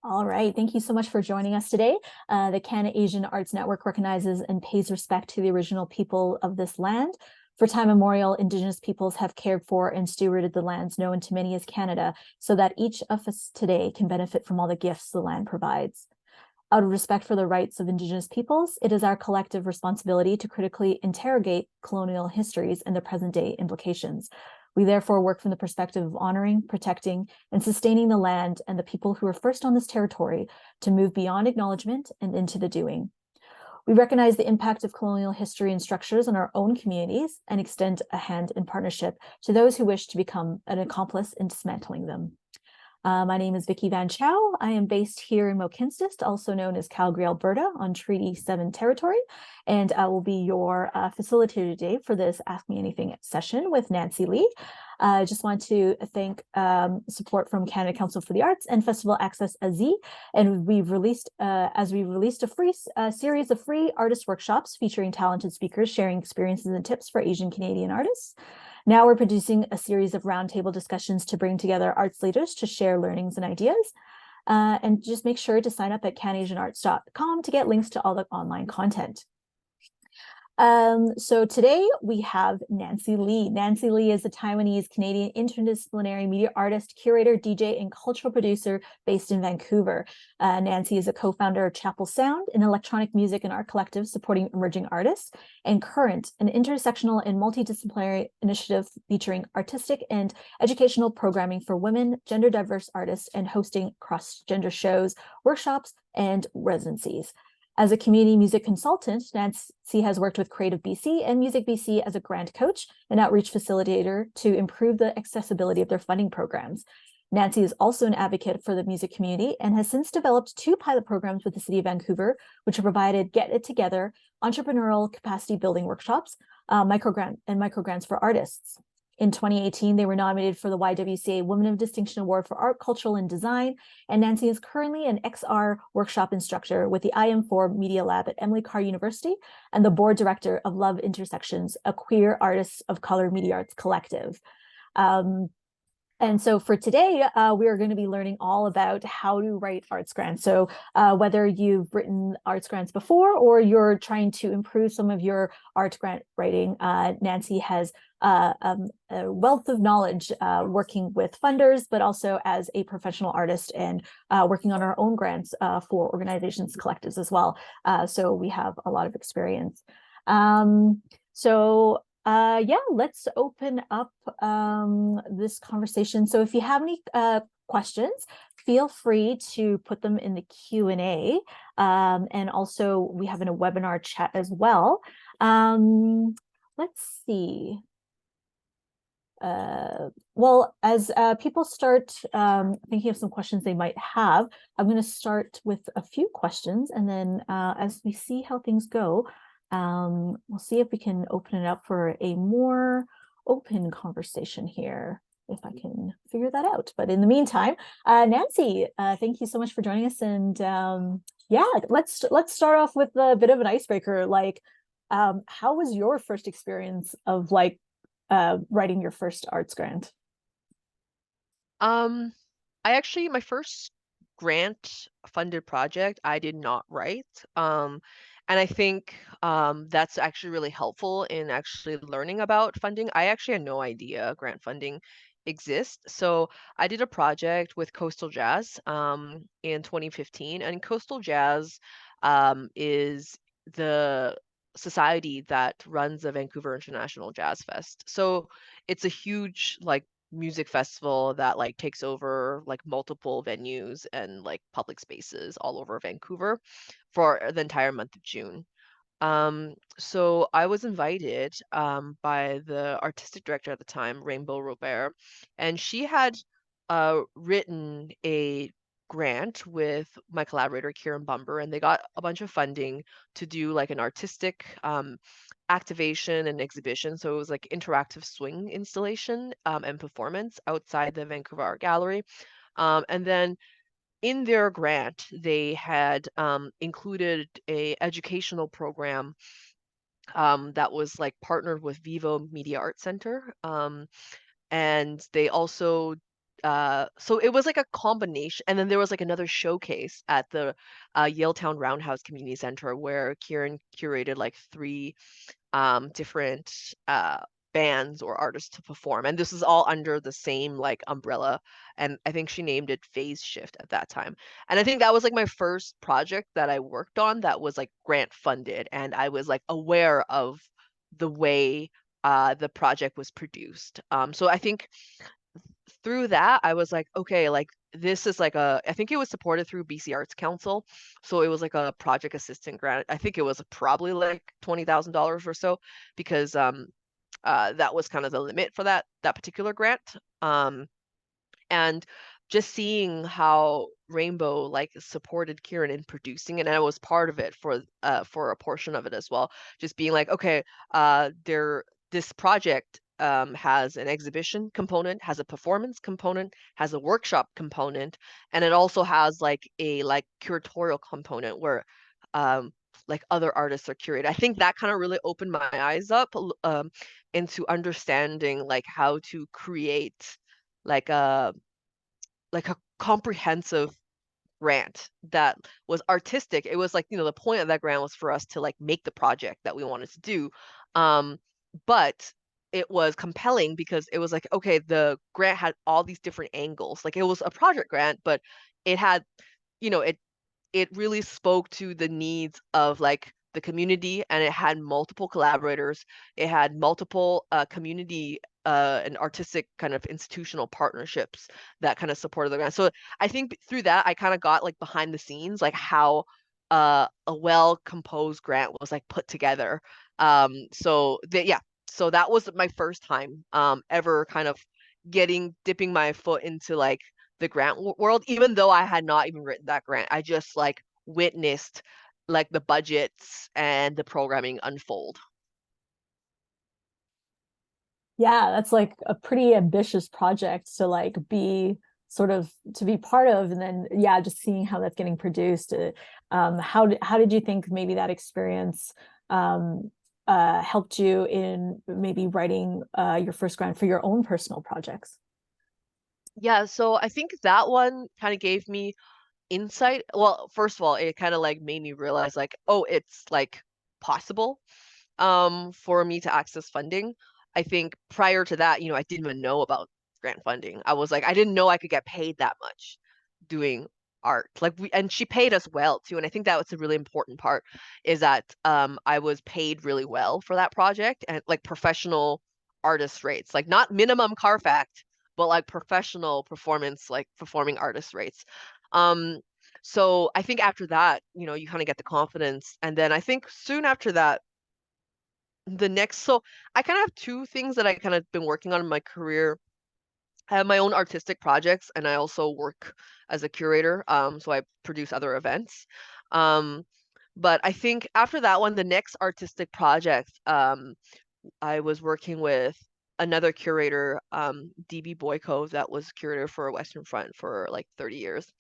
All right. Thank you so much for joining us today. The Canada-Asian Arts Network recognizes and pays respect to the original people of this land. For time immemorial, Indigenous peoples have cared for and stewarded the lands known to many as Canada, so that each of us today can benefit from all the gifts the land provides. Out of respect for the rights of Indigenous peoples, it is our collective responsibility to critically interrogate colonial histories and their present-day implications. We therefore work from the perspective of honoring, protecting, and sustaining the land and the people who were first on this territory to move beyond acknowledgement and into the doing. We recognize the impact of colonial history and structures on our own communities and extend a hand in partnership to those who wish to become an accomplice in dismantling them. My name is Vicki Van Chau. I am based here in Mohkinstsis, also known as Calgary, Alberta, on Treaty 7 territory, and I will be your facilitator today for this Ask Me Anything session with Nancy Lee. I just want to thank support from Canada Council for the Arts and Festival Access AZ, and we've released a free series of free artist workshops featuring talented speakers sharing experiences and tips for Asian Canadian artists. Now we're producing a series of roundtable discussions to bring together arts leaders to share learnings and ideas. And just make sure to sign up at canadianarts.com to get links to all the online content. So today we have Nancy Lee. Nancy Lee is a Taiwanese Canadian interdisciplinary media artist, curator, DJ, and cultural producer based in Vancouver. Nancy is a co-founder of Chapel Sound, an electronic music and art collective supporting emerging artists, and Current, an intersectional and multidisciplinary initiative featuring artistic and educational programming for women, gender diverse artists, and hosting cross-gender shows, workshops, and residencies. As a community music consultant, Nancy has worked with Creative BC and Music BC as a grant coach and outreach facilitator to improve the accessibility of their funding programs. Nancy is also an advocate for the music community and has since developed 2 pilot programs with the City of Vancouver, which have provided Get It Together, entrepreneurial capacity building workshops, microgrants for artists. In 2018, they were nominated for the YWCA Women of Distinction Award for Art, Cultural, and Design, and Nancy is currently an XR workshop instructor with the IM4 Media Lab at Emily Carr University and the board director of Love Intersections, a queer artists of color media arts collective. And so for today, we are going to be learning all about how to write arts grants. So whether you've written arts grants before or you're trying to improve some of your art grant writing, Nancy has a wealth of knowledge working with funders, but also as a professional artist and working on our own grants for organizations, collectives as well. So we have a lot of experience. Yeah, let's open up this conversation. So if you have any questions, feel free to put them in the Q&A. And also we have in a webinar chat as well. Let's see. Well, as people start thinking of some questions they might have, I'm going to start with a few questions. And then as we see how things go, we'll see if we can open it up for a more open conversation here, if I can figure that out. But in the meantime, Nancy, thank you so much for joining us. And yeah, let's start off with a bit of an icebreaker. Like, how was your first experience of writing your first arts grant? My first grant funded project I did not write. And I think that's actually really helpful in actually learning about funding. I actually had no idea grant funding exists. So I did a project with Coastal Jazz in 2015, and Coastal Jazz is the society that runs the Vancouver International Jazz Fest. So it's a huge music festival that takes over multiple venues and public spaces all over Vancouver for the entire month of June. So I was invited by the artistic director at the time, Rainbow Robert, and she had written a grant with my collaborator Kieran Bumber, and they got a bunch of funding to do an artistic activation and exhibition. So it was interactive swing installation and performance outside the Vancouver Art Gallery. And then in their grant, they had included a educational program that was partnered with Vivo Media Art Center. And they also so it was like a combination, and then there was like another showcase at the Yaletown Roundhouse Community Center where Kieran curated like three different bands or artists to perform, and this is all under the same like umbrella, and I think she named it Phase Shift at that time. And I think that was like my first project that I worked on that was like grant funded, and I was like aware of the way the project was produced. So I think through that, I was like, okay, like this is like I think it was supported through BC Arts Council. So it was like a project assistant grant. I think it was probably like $20,000 or so because that was kind of the limit for that particular grant. And just seeing how Rainbow like supported Kieran in producing it, and I was part of it for a portion of it as well. Just being like, okay, this project has an exhibition component, has a performance component, has a workshop component, and it also has like a like curatorial component where like other artists are curated. I think that kind of really opened my eyes up into understanding like how to create like a comprehensive grant that was artistic. It was like, the point of that grant was for us to like make the project that we wanted to do. But it was compelling because it was like, okay, the grant had all these different angles. Like it was a project grant, but it had, it really spoke to the needs of like the community, and it had multiple collaborators. It had multiple community and artistic kind of institutional partnerships that kind of supported the grant. So I think through that, I kind of got like behind the scenes, like how a well composed grant was like put together. So that was my first time ever kind of dipping my foot into like the grant world, even though I had not even written that grant. I just like witnessed like the budgets and the programming unfold. Yeah, that's like a pretty ambitious project to like be sort of to be part of, and then yeah, just seeing how that's getting produced. How did you think maybe that experience helped you in maybe writing your first grant for your own personal projects? Yeah, so I think that one kind of gave me insight. Well, first of all, it kind of like made me realize like, oh, it's like possible for me to access funding. I think prior to that, I didn't even know about grant funding. I was like, I didn't know I could get paid that much doing art. And she paid us well too. And I think that was a really important part is that I was paid really well for that project and like professional artist rates, like not minimum Carfax, but like professional performance, like performing artist rates. Um, so I think after that, you kind of get the confidence. And then I think soon after that, so I kind of have two things that I kind of been working on in my career. I have my own artistic projects, and I also work as a curator. So I produce other events. Um, but I think after that one, the next artistic project, I was working with another curator, DB Boyko, that was curator for Western Front for like 30 years,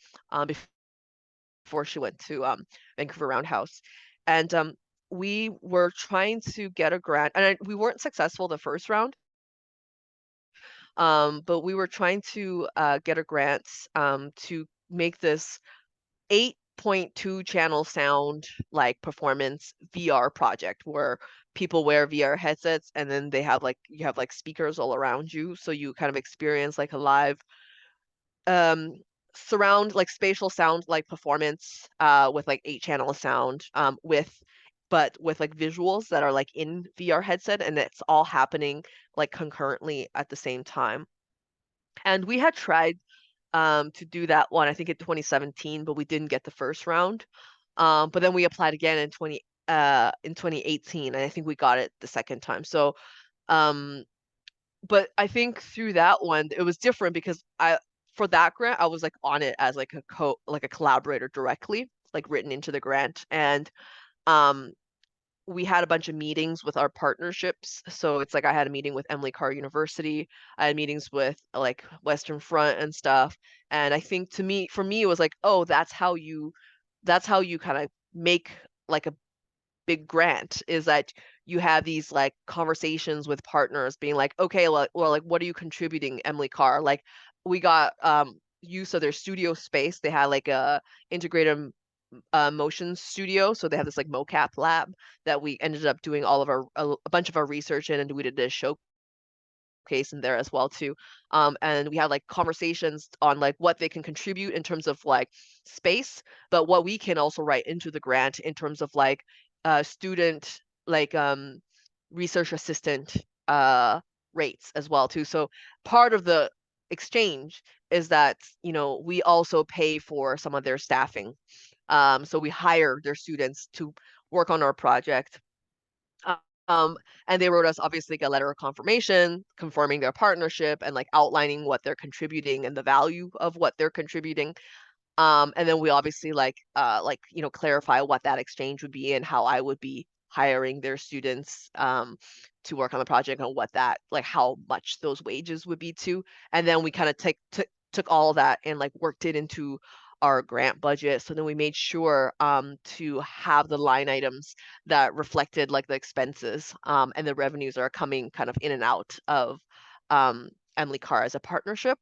before she went to Vancouver Roundhouse. And we were trying to get a grant, and we weren't successful the first round. But we were trying to get a grant to make this 8.2 channel sound like performance VR project where people wear VR headsets, and then you have like speakers all around you, so you kind of experience like a live um surround like spatial sound like performance with like 8 channel sound with like visuals that are like in VR headset, and it's all happening like concurrently at the same time. And we had tried to do that one, I think in 2017, but we didn't get the first round. But then we applied again in 2018, and I think we got it the second time. So um but I think through that one it was different because I for that grant I was like on it as like a collaborator directly, like written into the grant. And um we had a bunch of meetings with our partnerships. So it's like I had a meeting with Emily Carr University. I had meetings with like Western Front and stuff. And I think for me, it was like, oh, that's how you kind of make like a big grant, is that you have these like conversations with partners being like, okay, well, like, what are you contributing, Emily Carr? Like, we got use of their studio space. They had like a integrated motion studio, so they have this like mocap lab that we ended up doing all of our a bunch of our research in, and we did a show case in there as well too. And we had like conversations on like what they can contribute in terms of like space, but what we can also write into the grant in terms of like student like research assistant rates as well too. So part of the exchange is that, you know, we also pay for some of their staffing. So we hire their students to work on our project. Um, and they wrote us obviously a letter of confirmation, confirming their partnership and like outlining what they're contributing and the value of what they're contributing. And then we obviously you know, clarify what that exchange would be and how I would be hiring their students to work on the project and what that like how much those wages would be too. And then we kind of took all of that and like worked it into our grant budget. So then we made sure to have the line items that reflected like the expenses and the revenues are coming kind of in and out of Emily Carr as a partnership.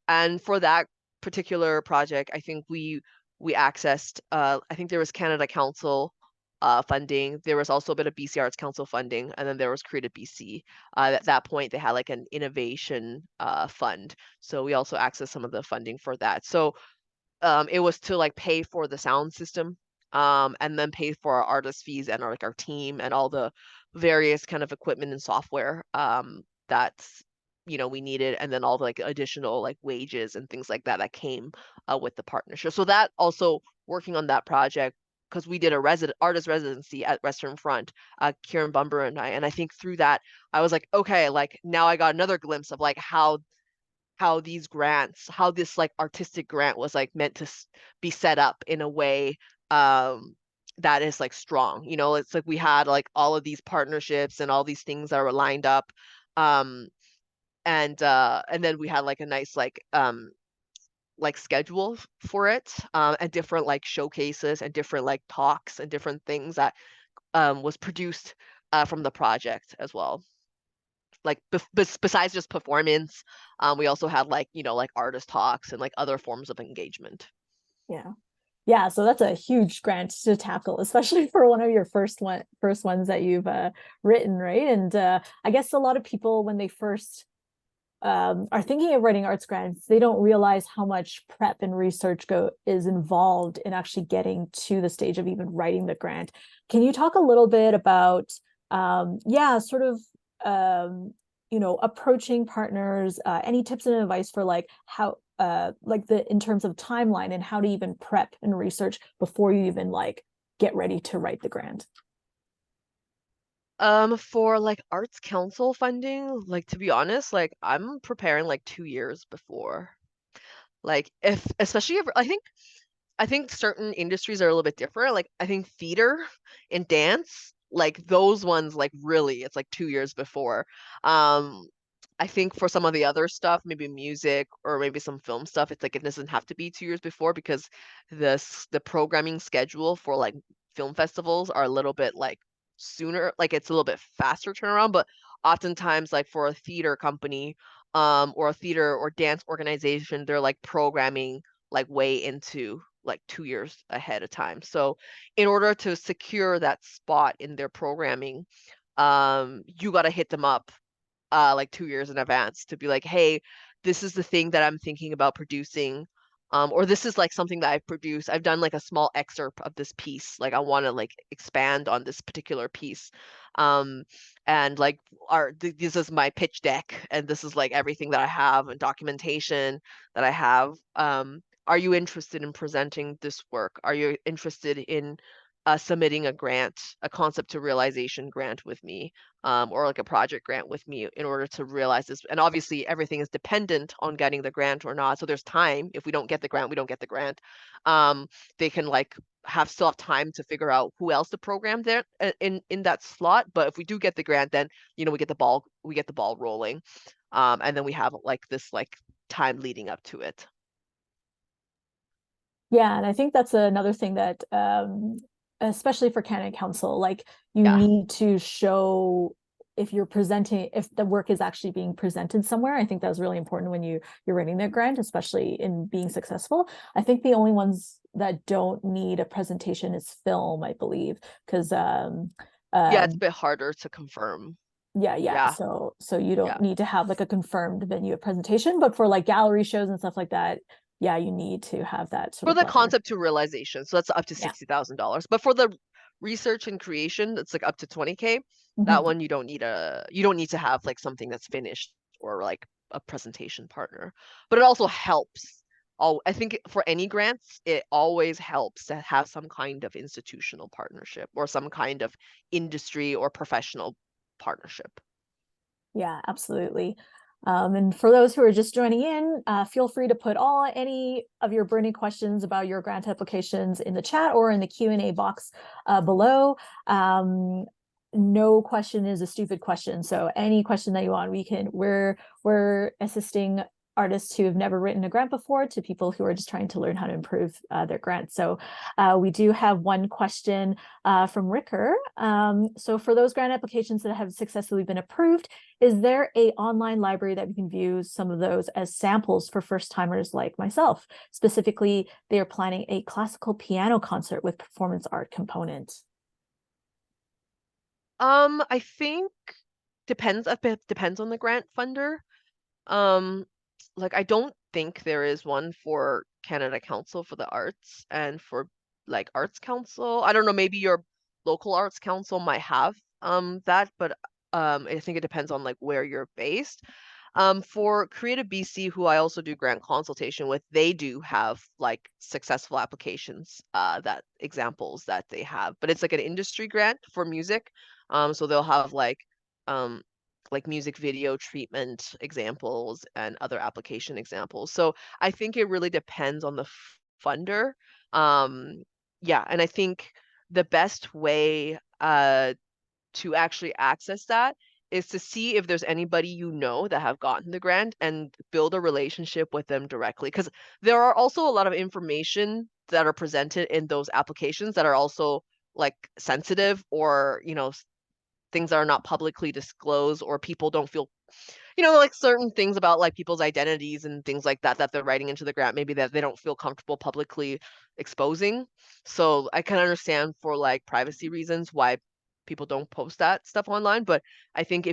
And for that particular project, I think we accessed I think there was Canada Council funding. There was also a bit of BC Arts Council funding, and then there was Creative BC. At that point, they had like an innovation fund, so we also accessed some of the funding for that. So it was to like pay for the sound system, and then pay for our artist fees and our like our team and all the various kind of equipment and software that's you know we needed, and then all the like additional like wages and things like that that came with the partnership. So that also working on that project because we did a artist residency at Western Front, Kieran Bumber and I think through that I was like, okay, like now I got another glimpse of like how these grants, how this like artistic grant was like meant to be set up in a way that is like strong. You know, it's like we had like all of these partnerships and all these things that were lined up. Um, and then we had like a nice like schedule for it, and different like showcases and different like talks and different things that was produced from the project as well. Like besides just performance, we also had like, you know, like artist talks and like other forms of engagement. Yeah. Yeah, so that's a huge grant to tackle, especially for one of your first ones that you've written, right? And I guess a lot of people when they first are thinking of writing arts grants, they don't realize how much prep and research is involved in actually getting to the stage of even writing the grant. Can you talk a little bit about yeah, sort of you know, approaching partners, any tips and advice for like how like the in terms of timeline and how to even prep and research before you even like get ready to write the grant? For like arts council funding, like to be honest, like I'm preparing like 2 years before. Like if especially if I think certain industries are a little bit different. Like I think theater and dance, like those ones, like really, it's like 2 years before. I think for some of the other stuff, maybe music or maybe some film stuff, it's like it doesn't have to be 2 years before because the programming schedule for like film festivals are a little bit like sooner, like it's a little bit faster turnaround. But oftentimes, like for a theater company, or a theater or dance organization, they're like programming like way into like 2 years ahead of time. So in order to secure that spot in their programming, you got to hit them up like 2 years in advance to be like, hey, this is the thing that I'm thinking about producing. Or this is like something that I've produced. I've done like a small excerpt of this piece. Like I want to like expand on this particular piece. Um, and like this is my pitch deck and this is like everything that I have and documentation that I have. Are you interested in presenting this work? Are you interested in submitting a grant, a concept to realization grant with me? Or like a project grant with me in order to realize this. And obviously, everything is dependent on getting the grant or not. So there's time. If we don't get the grant, we don't get the grant. They can like still have time to figure out who else to program there in that slot. But if we do get the grant, then you know we get the ball rolling, and then we have like this like time leading up to it. Yeah, and I think that's another thing that especially for Canada Council, like you Yeah. need to show if you're presenting, if the work is actually being presented somewhere. I think that was really important when you're writing the grant, especially in being successful. I think the only ones that don't need a presentation is film, I believe, because Yeah, it's a bit harder to confirm. yeah. So you don't need to have like a confirmed venue of presentation, but for like gallery shows and stuff like that, yeah, you need to have that sort For of the letter. concept to realization, so that's up to $60,000. But for the research and creation, it's like up to 20K. That one you don't need to have like something that's finished or like a presentation partner. But it also helps. I think for any grants, it always helps to have some kind of institutional partnership or some kind of industry or professional partnership. Yeah, absolutely. And for those who are just joining in, feel free to put any of your burning questions about your grant applications in the chat or in the Q&A box below. No question is a stupid question. So any question that you want, we're assisting artists who have never written a grant before to people who are just trying to learn how to improve their grant. So we do have one question from Ricker. So for those grant applications that have successfully been approved, is there an online library that we can view some of those as samples for first-timers like myself? Specifically, they are planning a classical piano concert with performance art component. I think depends on the grant funder. Like I don't think there is one for Canada Council for the Arts and for like Arts Council. I don't know, maybe your local arts council might have that, but I think it depends on like where you're based. For Creative BC, who I also do grant consultation with, they do have like successful applications that examples that they have, but it's like an industry grant for music. So they'll have like music video treatment examples and other application examples. So I think it really depends on the funder. Yeah, and I think the best way to actually access that is to see if there's anybody you know that have gotten the grant and build a relationship with them directly. Because there are also a lot of information that are presented in those applications that are also like sensitive or, things that are not publicly disclosed or people don't feel, like certain things about like people's identities and things like that that they're writing into the grant, maybe that they don't feel comfortable publicly exposing. So I can understand for like privacy reasons why people don't post that stuff online. But I think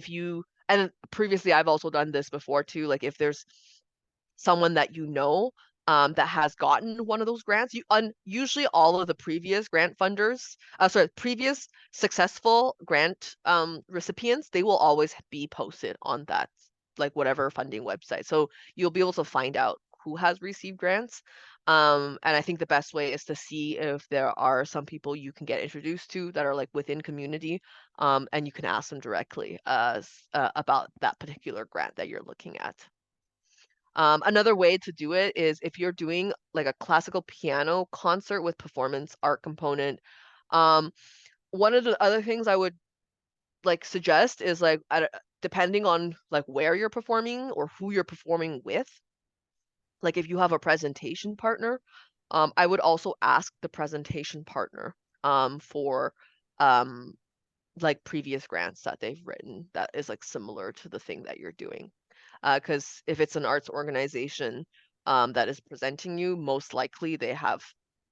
and previously I've also done this before too, like if there's someone that that has gotten one of those grants, usually all of the previous grant funders, previous successful grant recipients, they will always be posted on that, like whatever funding website. So you'll be able to find out who has received grants. And I think the best way is to see if there are some people you can get introduced to that are like within community, and you can ask them directly about that particular grant that you're looking at. Another way to do it is if you're doing like a classical piano concert with performance art component. One of the other things I would like suggest is like depending on like where you're performing or who you're performing with. Like if you have a presentation partner, I would also ask the presentation partner for um, like previous grants that they've written that is like similar to the thing that you're doing. Because if it's an arts organization that is presenting you, most likely they have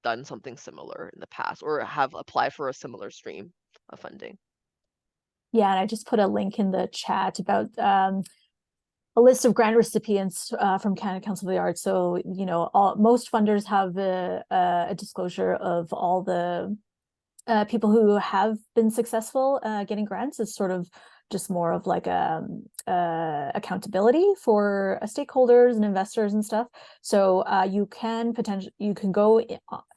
done something similar in the past or have applied for a similar stream of funding. Yeah, and I just put a link in the chat about a list of grant recipients from Canada Council of the Arts. So, most funders have a disclosure of all the people who have been successful getting grants. Is sort of just more of like accountability for stakeholders and investors and stuff. So you can go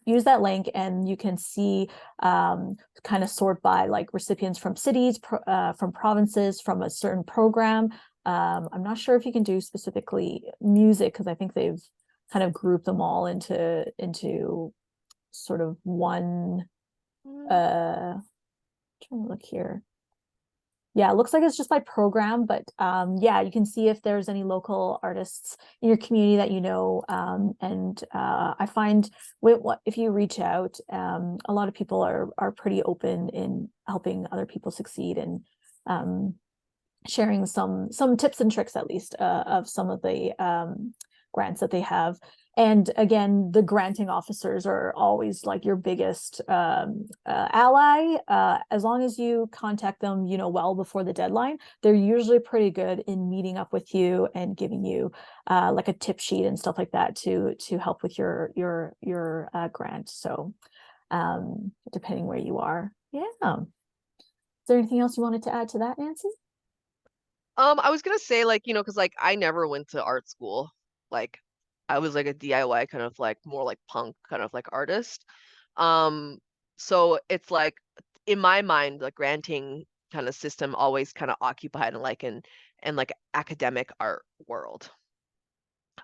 use that link and you can see kind of sort by like recipients from cities, from provinces, from a certain program. I'm not sure if you can do specifically music because I think they've kind of grouped them all into sort of one. Trying to look here. Yeah, it looks like it's just by program, but yeah, you can see if there's any local artists in your community that you know. And I find if you reach out, a lot of people are pretty open in helping other people succeed. And sharing some tips and tricks, at least, of some of the grants that they have. And again, the granting officers are always like your biggest ally. As long as you contact them, well before the deadline, they're usually pretty good in meeting up with you and giving you like a tip sheet and stuff like that to help with your grant. So depending where you are. Yeah. Is there anything else you wanted to add to that, Nancy? I was gonna say, like, because like I never went to art school. Like, I was like a DIY kind of like more like punk kind of like artist. Um, so it's like in my mind, the granting kind of system always kind of occupied in like in like academic art world.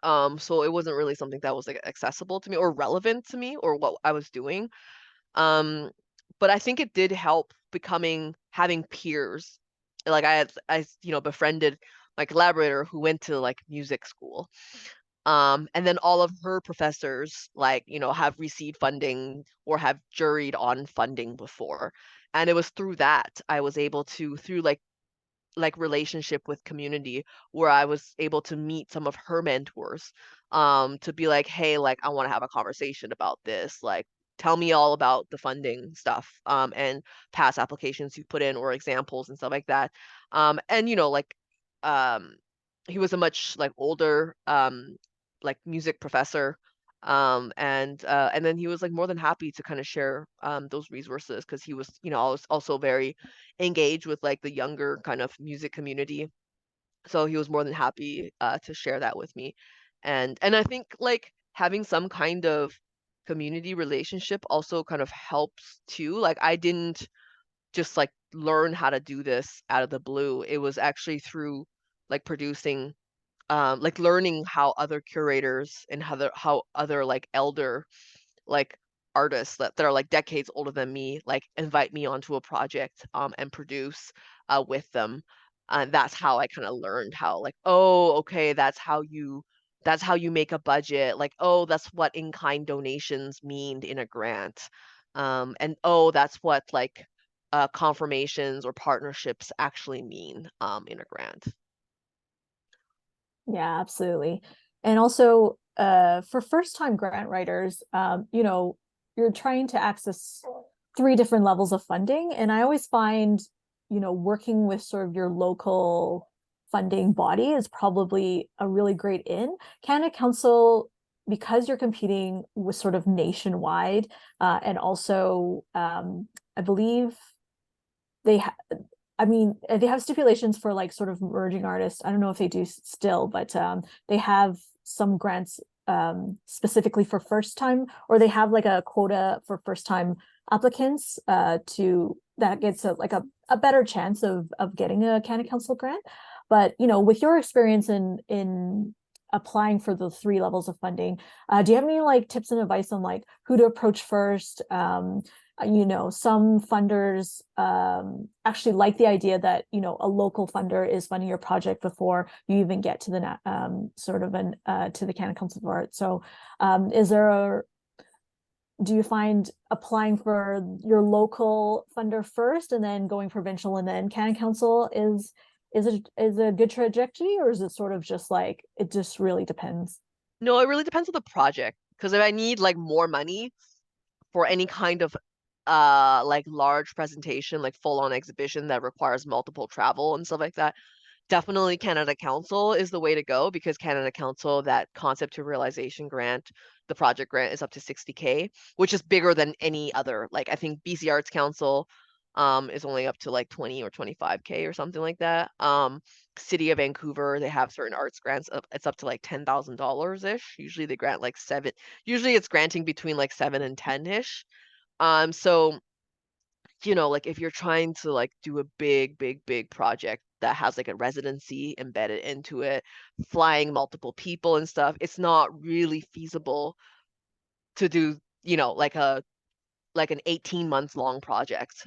So it wasn't really something that was like accessible to me or relevant to me or what I was doing. Um, but I think it did help having peers. Like I befriended my collaborator who went to like music school. And then all of her professors like, have received funding or have juried on funding before. And it was through that I was able to, through like relationship with community, where I was able to meet some of her mentors, to be like, hey, like I want to have a conversation about this. Like, tell me all about the funding stuff, and past applications you put in or examples and stuff like that. And like um he was a much like older like music professor. And then he was like more than happy to kind of share those resources because he was, also very engaged with like the younger kind of music community. So he was more than happy to share that with me. And I think like having some kind of community relationship also kind of helps too. Like I didn't just like learn how to do this out of the blue. It was actually through like producing like learning how other curators and how other like elder like artists that are like decades older than me like invite me onto a project and produce with them. And that's how I kind of learned how like, oh, okay, that's how you make a budget. Like, oh, that's what in-kind donations mean in a grant. And oh, that's what like confirmations or partnerships actually mean in a grant. Yeah, absolutely. And also, for first-time grant writers, you're trying to access three different levels of funding. And I always find, working with sort of your local funding body is probably a really great in. Canada Council, because you're competing with sort of nationwide, and also, I believe they I mean, they have stipulations for like sort of merging artists. I don't know if they do still, but they have some grants specifically for first time, or they have like a quota for first time applicants to that gets like a better chance of getting a Canada Council grant. But with your experience in applying for the three levels of funding, do you have any like tips and advice on like who to approach first? Some funders actually like the idea that a local funder is funding your project before you even get to the sort of to the Canada Council of Art. So do you find applying for your local funder first and then going provincial and then Canada Council is a good trajectory, or is it sort of just like it just really depends? No, it really depends on the project. Because if I need like more money for any kind of like large presentation, like full on exhibition that requires multiple travel and stuff like that, definitely Canada Council is the way to go because Canada Council, that concept to realization grant, the project grant is up to 60K, which is bigger than any other. Like I think BC Arts Council is only up to like 20 or 25K or something like that. City of Vancouver, they have certain arts grants it's up to like $10,000 ish. Usually they grant like seven. Usually it's granting between like 7 and 10 ish. So like if you're trying to like do a big, big, big project that has like a residency embedded into it, flying multiple people and stuff, it's not really feasible to do, like an 18 months long project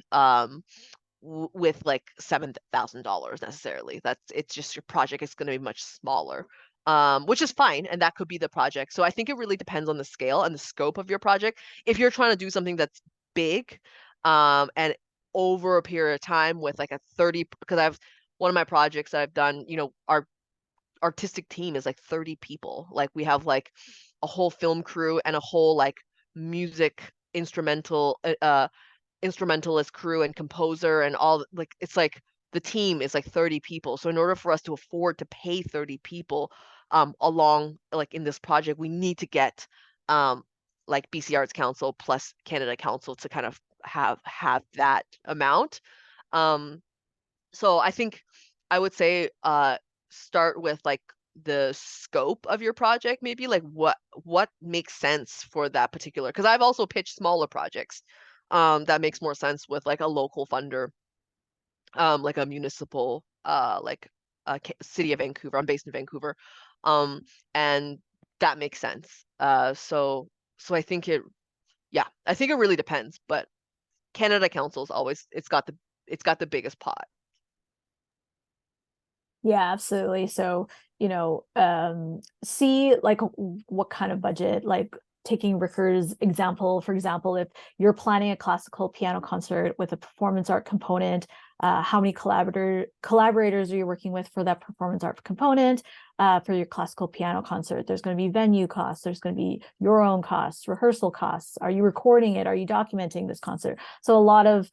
with like $7,000 necessarily. It's just your project is going to be much smaller. Which is fine, and that could be the project. So I think it really depends on the scale and the scope of your project. If you're trying to do something that's big, and over a period of time with like a 30, because one of my projects that I've done, our artistic team is like 30 people. Like we have like a whole film crew and a whole like music instrumentalist crew and composer and all, like it's like the team is like 30 people. So in order for us to afford to pay 30 people along like in this project, we need to get like BC Arts Council plus Canada Council to kind of have that amount. So I think I would say start with like the scope of your project, maybe like what makes sense for that particular, because I've also pitched smaller projects that makes more sense with like a local funder, like a municipal like city of Vancouver. I'm based in Vancouver. And that makes sense. So I think I think it really depends, but Canada Council's always it's got the biggest pot. Yeah, absolutely. So, see like what kind of budget, like taking Ricker's example, for example, if you're planning a classical piano concert with a performance art component, how many collaborators are you working with for that performance art component? For your classical piano concert, there's going to be venue costs, there's going to be your own costs, rehearsal costs. Are you recording it? Are you documenting this concert? So a lot of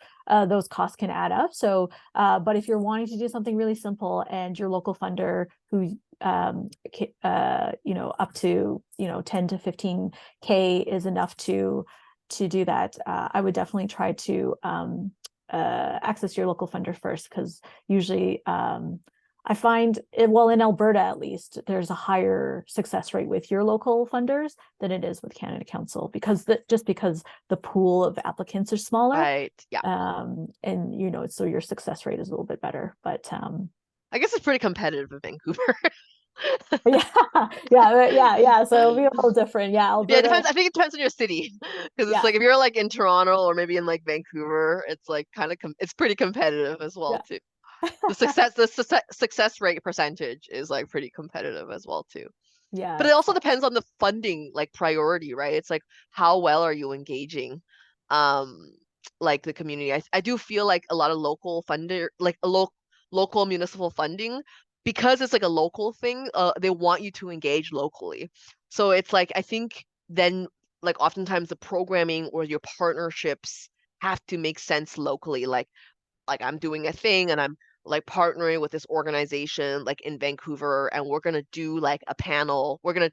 those costs can add up. So, but if you're wanting to do something really simple and your local funder who up to 10 to 15K is enough to do that, I would definitely try to access your local funder first, because usually I find well, in Alberta at least, there's a higher success rate with your local funders than it is with Canada Council, because just because the pool of applicants are smaller. Right. Yeah. And so your success rate is a little bit better. But I guess it's pretty competitive in Vancouver. yeah. So it'll be a little different. Yeah, Yeah, it Alberta. depends. I think it depends on your city, because it's Yeah, like if you're like in Toronto or maybe in like Vancouver, it's like kind of it's pretty competitive as well yeah, too. Success rate percentage is like pretty competitive as well too. yeah, But it also depends on the funding like priority, right? It's like how well are you engaging um like the community. I do feel like a lot of local funder, like a local municipal funding, because it's like a local thing, they want you to engage locally. So it's like I think then like oftentimes the programming or your partnerships have to make sense locally. Like I'm doing a thing and I'm like partnering with this organization like in Vancouver, and we're gonna do like a panel. Okay,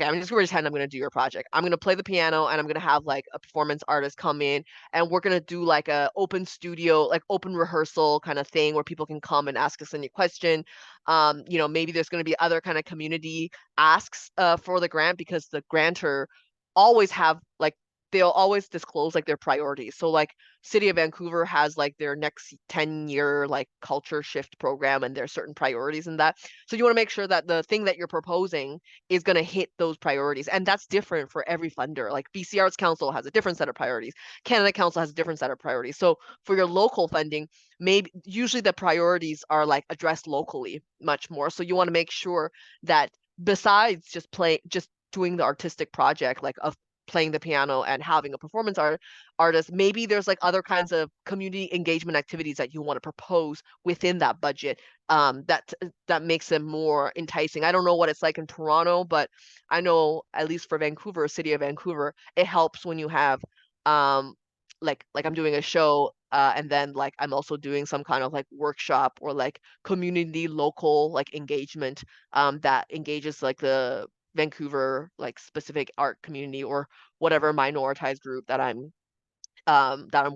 I'm just gonna pretend I'm gonna do your project. I'm gonna play the piano and I'm gonna have like a performance artist come in, and we're gonna do like a open studio, like open rehearsal kind of thing where people can come and ask us any question. Maybe there's gonna be other kind of community asks for the grant, because the grantor always have like they'll always disclose like their priorities. So like City of Vancouver has like their next 10-year like culture shift program, and there's certain priorities in that. So you want to make sure that the thing that you're proposing is going to hit those priorities. And that's different for every funder. Like BC Arts Council has a different set of priorities. Canada Council has a different set of priorities. So for your local funding, maybe usually the priorities are like addressed locally much more. So you want to make sure that besides just doing the artistic project, like of playing the piano and having a artist, maybe there's like other kinds of community engagement activities that you want to propose within that budget, that makes them more enticing. I don't know what it's like in Toronto, but I know at least for Vancouver, City of Vancouver, it helps when you have like I'm doing a show, and then like I'm also doing some kind of like workshop or like community local like engagement that engages like the Vancouver like specific art community or whatever minoritized group that I'm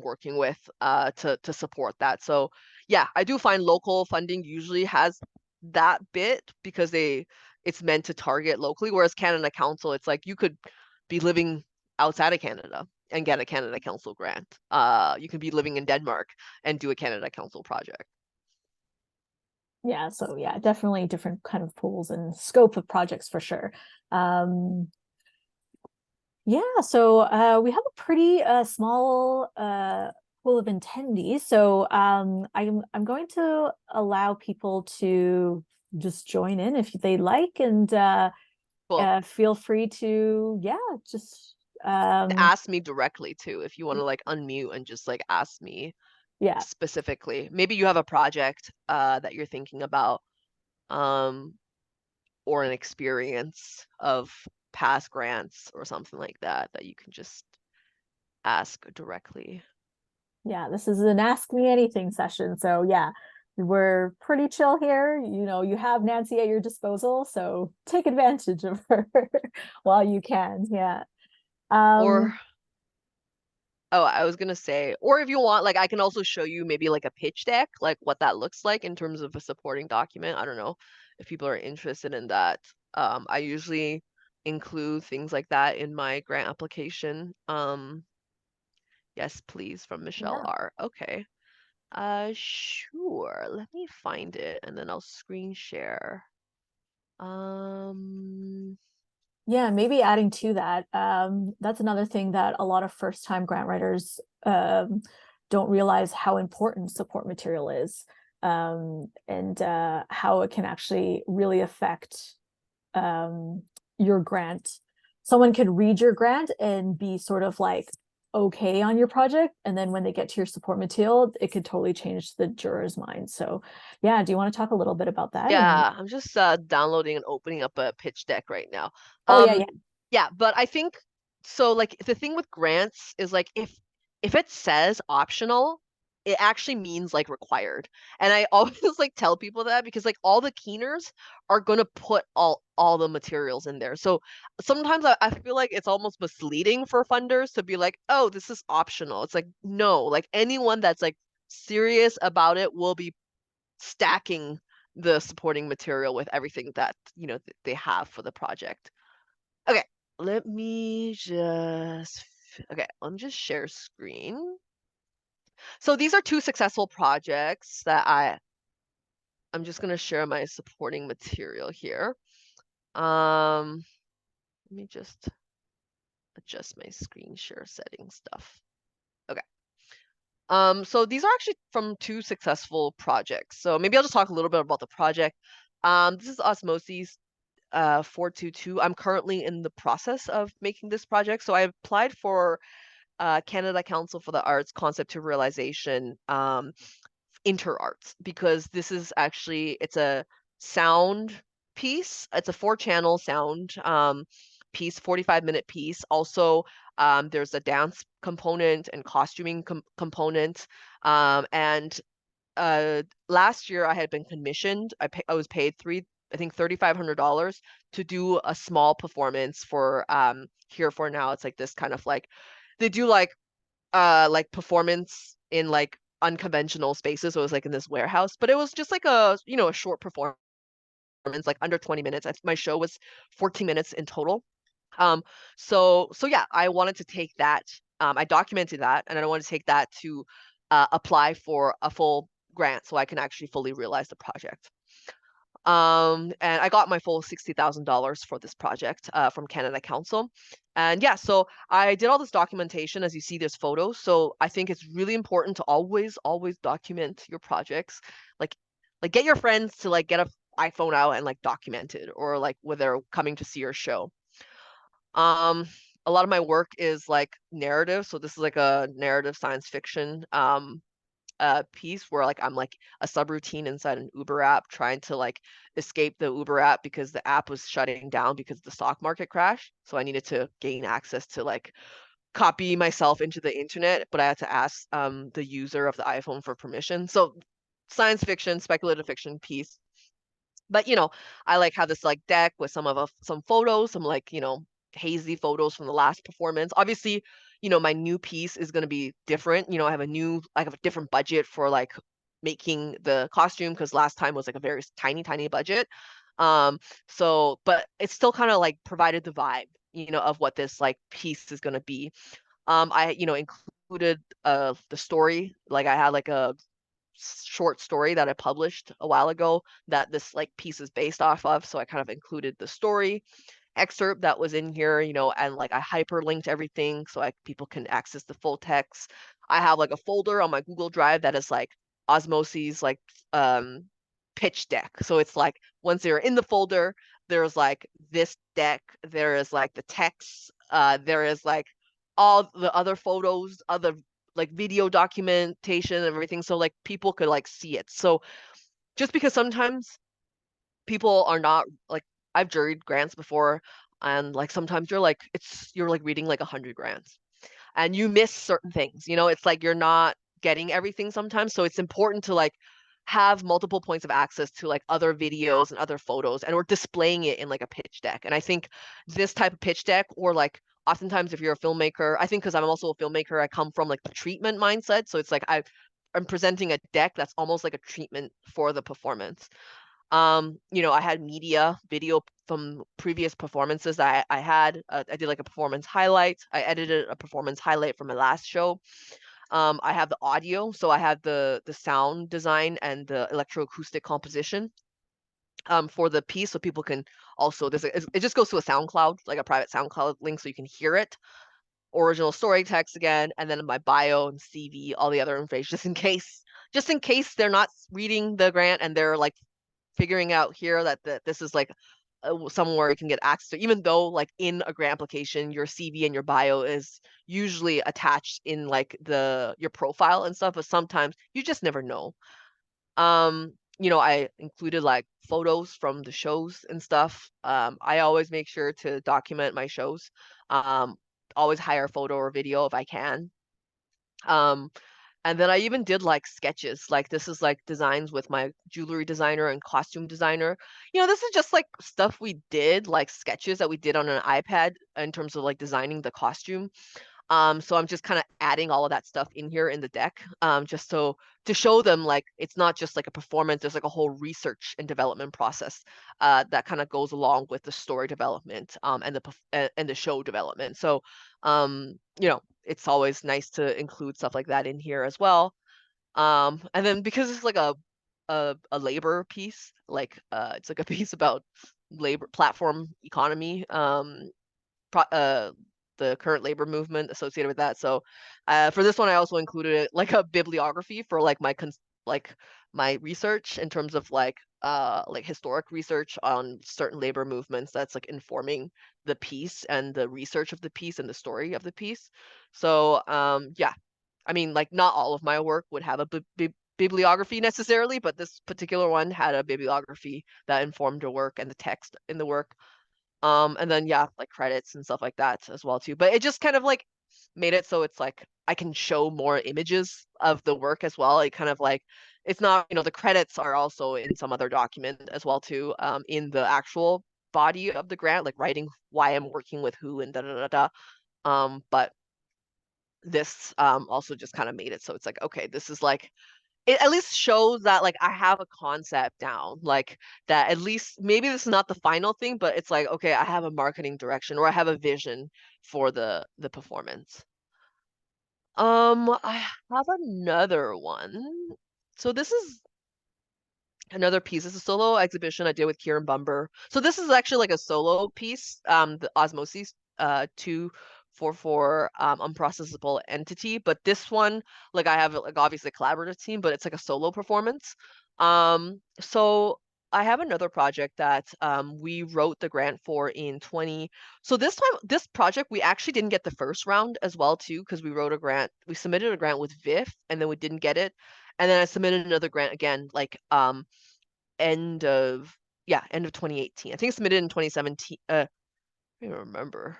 working with to support that. So yeah, I do find local funding usually has that bit because it's meant to target locally, whereas Canada Council, it's like you could be living outside of Canada and get a Canada Council grant. You can be living in Denmark and do a Canada Council project. yeah. So yeah, definitely different kind of pools and scope of projects for sure. Yeah, so we have a pretty small pool of attendees. So I'm going to allow people to just join in if they like, and Cool. feel free to just Ask me directly too if you want to like unmute and just like ask me Yeah. specifically. Maybe you have a project that you're thinking about, um, or an experience of past grants or something like that that you can just ask directly. Yeah, this is an Ask Me Anything session. So yeah, we're pretty chill here. You know, you have Nancy at your disposal, so take advantage of her while you can. Yeah. Or Um, oh, I was gonna say, or if you want, like I can also show you maybe like a pitch deck, like what that looks like in terms of a supporting document. I don't know if people are interested in that. I usually include things like that in my grant application. Yes, please, from Michelle yeah. R. Okay. Sure. Let me find it and then I'll screen share. Um, Yeah, maybe adding to that, that's another thing that a lot of first-time grant writers don't realize how important support material is, and how it can actually really affect um, your grant. Someone could read your grant and be sort of like okay on your project, and then when they get to your support material, it could totally change the juror's mind. So, yeah, do you want to talk a little bit about that? And yeah, I'm just downloading and opening up a pitch deck right now. oh yeah, Um, yeah, yeah, but I think so like the thing with grants is like if it says optional, it actually means like required. And I always like tell people that because like all the keeners are gonna put all the materials in there. So sometimes I feel like it's almost misleading for funders to be like, oh, this is optional. It's like, no, like anyone that's like serious about it will be stacking the supporting material with everything that, you know, they have for the project. Okay, let me just, okay, let me just share screen. So these are two successful projects that I'm just gonna share my supporting material here. Let me just adjust my screen share setting stuff. Okay. So these are actually from two successful projects. So maybe I'll just talk a little bit about the project. This is Osmosis 422. I'm currently in the process of making this project. So I applied for Canada Council for the Arts Concept to Realization InterArts because this is actually it's a sound piece. It's a 4-channel sound piece, 45-minute piece. Also, there's a dance component and costuming component. And last year I had been commissioned. I was paid I think $3,500 to do a small performance for Here for Now. It's like this kind of like they do like performance in like unconventional spaces. So it was like in this warehouse, but it was just like a you know a short performance, like under 20 minutes. My show was 14 minutes in total. Um, so yeah, I wanted to take that. I documented that, and I wanted to take that to apply for a full grant so I can actually fully realize the project. And I got my full $60,000 for this project from Canada Council. And yeah, so I did all this documentation. As you see, there's photos. So I think it's really important to always document your projects. Like, like get your friends to like get a iPhone out and like document it, or like when they're coming to see your show. Um, a lot of my work is like narrative. So this is like a narrative science fiction piece where like I'm like a subroutine inside an Uber app trying to like escape the Uber app because the app was shutting down because of the stock market crash. So I needed to gain access to like copy myself into the internet, but I had to ask the user of the iPhone for permission. So science fiction, speculative fiction piece. But you know, I like have this like deck with some photos, some like, you know, hazy photos from the last performance. Obviously, you know, my new piece is going to be different. You know, I have a different budget for like making the costume because last time was like a very tiny budget. Um, so but it's still kind of like provided the vibe, you know, of what this like piece is going to be. I, you know, included the story. Like I had like a short story that I published a while ago that this like piece is based off of. So I kind of included the story excerpt that was in here, you know, and like I hyperlinked everything so people can access the full text. I have like a folder on my Google Drive that is like Osmosis like um pitch deck. So it's like once you're in the folder, there's like this deck, there is like the text, there is like all the other photos, other like video documentation and everything, so like people could like see it. So just because sometimes people are not like, I've juried grants before, and like sometimes you're like reading like 100 grants and you miss certain things. It's like you're not getting everything sometimes. So it's important to like have multiple points of access to like other videos and other photos, and we're displaying it in like a pitch deck. And I think this type of pitch deck, or like oftentimes if you're a filmmaker, I think because I'm also a filmmaker, I come from like the treatment mindset. So it's like I'm presenting a deck that's almost like a treatment for the performance. I had media video from previous performances that I had. I did like a performance highlight. I edited a performance highlight from my last show. I have the audio, so I have the sound design and the electroacoustic composition for the piece, so people can also it just goes to a SoundCloud, like a private SoundCloud link, so you can hear it. Original story text again, and then my bio and CV, all the other information, just in case they're not reading the grant and they're like figuring out here that this is like somewhere you can get access to, even though like in a grant application, your CV and your bio is usually attached in like your profile and stuff, but sometimes you just never know. I included like photos from the shows and stuff. I always make sure to document my shows. Always hire a photo or video if I can. Um, and then I even did like sketches. Like this is like designs with my jewelry designer and costume designer. This is just like stuff we did, like sketches that we did on an iPad in terms of like designing the costume. So I'm just kind of adding all of that stuff in here in the deck, just so to show them like it's not just like a performance. There's like a whole research and development process that kind of goes along with the story development and the show development. So it's always nice to include stuff like that in here as well. And then because it's like a labor piece, like it's like a piece about labor platform economy, the current labor movement associated with that. So for this one, I also included like a bibliography for like my research in terms of like historic research on certain labor movements that's like informing the piece and the research of the piece and the story of the piece. So yeah, I mean, like not all of my work would have a bibliography necessarily, but this particular one had a bibliography that informed the work and the text in the work. And then yeah, like credits and stuff like that as well too. But it just kind of like made it so it's like I can show more images of the work as well. It kind of like it's not, the credits are also in some other document as well too, in the actual body of the grant, like writing why I'm working with who and da da da da. But this also just kind of made it so it's like, okay, this is like it at least shows that like I have a concept down, like that at least maybe this is not the final thing, but it's like, okay, I have a marketing direction or I have a vision for the performance. I have another one. So this is another piece. It's a solo exhibition I did with Kieran Bumber. So this is actually like a solo piece, the Osmosis 244 unprocessable entity. But this one, like I have like obviously a collaborative team, but it's like a solo performance. So I have another project that we wrote the grant for in 20. So this project, we actually didn't get the first round as well too, because we submitted a grant with VIF and then we didn't get it. And then I submitted another grant again, like end of 2018. I think I submitted in 2017. I don't remember.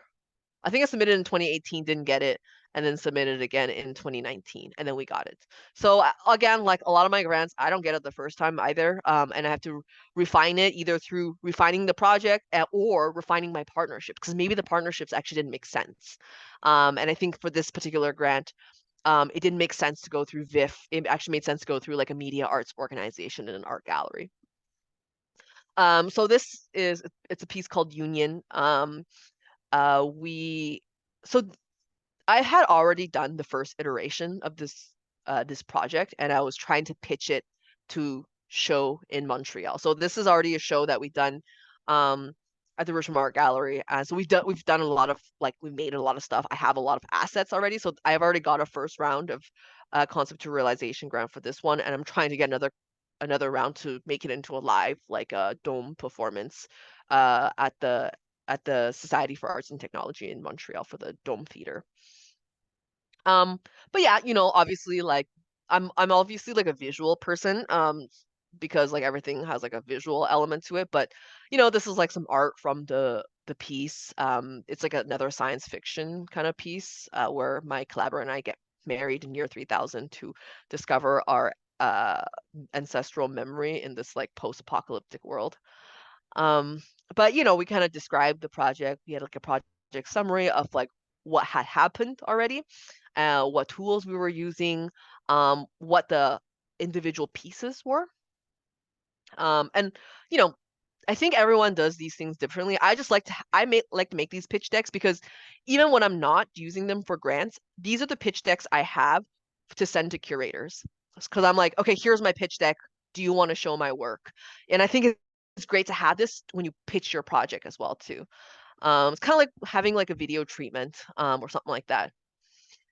I think I submitted in 2018, didn't get it, and then submitted again in 2019, and then we got it. So again, like a lot of my grants, I don't get it the first time either, and I have to refine it either through refining the project or refining my partnership, because maybe the partnerships actually didn't make sense. And I think for this particular grant, it didn't make sense to go through VIF. It actually made sense to go through like a media arts organization and an art gallery. So it's a piece called Union. We so I had already done the first iteration of this project, and I was trying to pitch it to show in Montreal. So this is already a show that we've done at the Richmond Art Gallery. So we've done a lot of we made a lot of stuff. I have a lot of assets already, so I've already got a first round of concept to realization grant for this one, and I'm trying to get another round to make it into a live like a dome performance at the Society for Arts and Technology in Montreal for the Dome Theater. But yeah, obviously like I'm obviously like a visual person, because like everything has like a visual element to it. But this is like some art from the piece. It's like another science fiction kind of piece, where my collaborator and I get married in year 3000 to discover our uh ancestral memory in this like post-apocalyptic world. Um, but we kind of described the project. We had like a project summary of like what had happened already, what tools we were using, what the individual pieces were. And you know, I think everyone does these things differently. I just like to like to make these pitch decks because even when I'm not using them for grants, these are the pitch decks I have to send to curators. Because I'm like, okay, here's my pitch deck. Do you want to show my work? And I think it's great to have this when you pitch your project as well too. It's kind of like having like a video treatment, or something like that.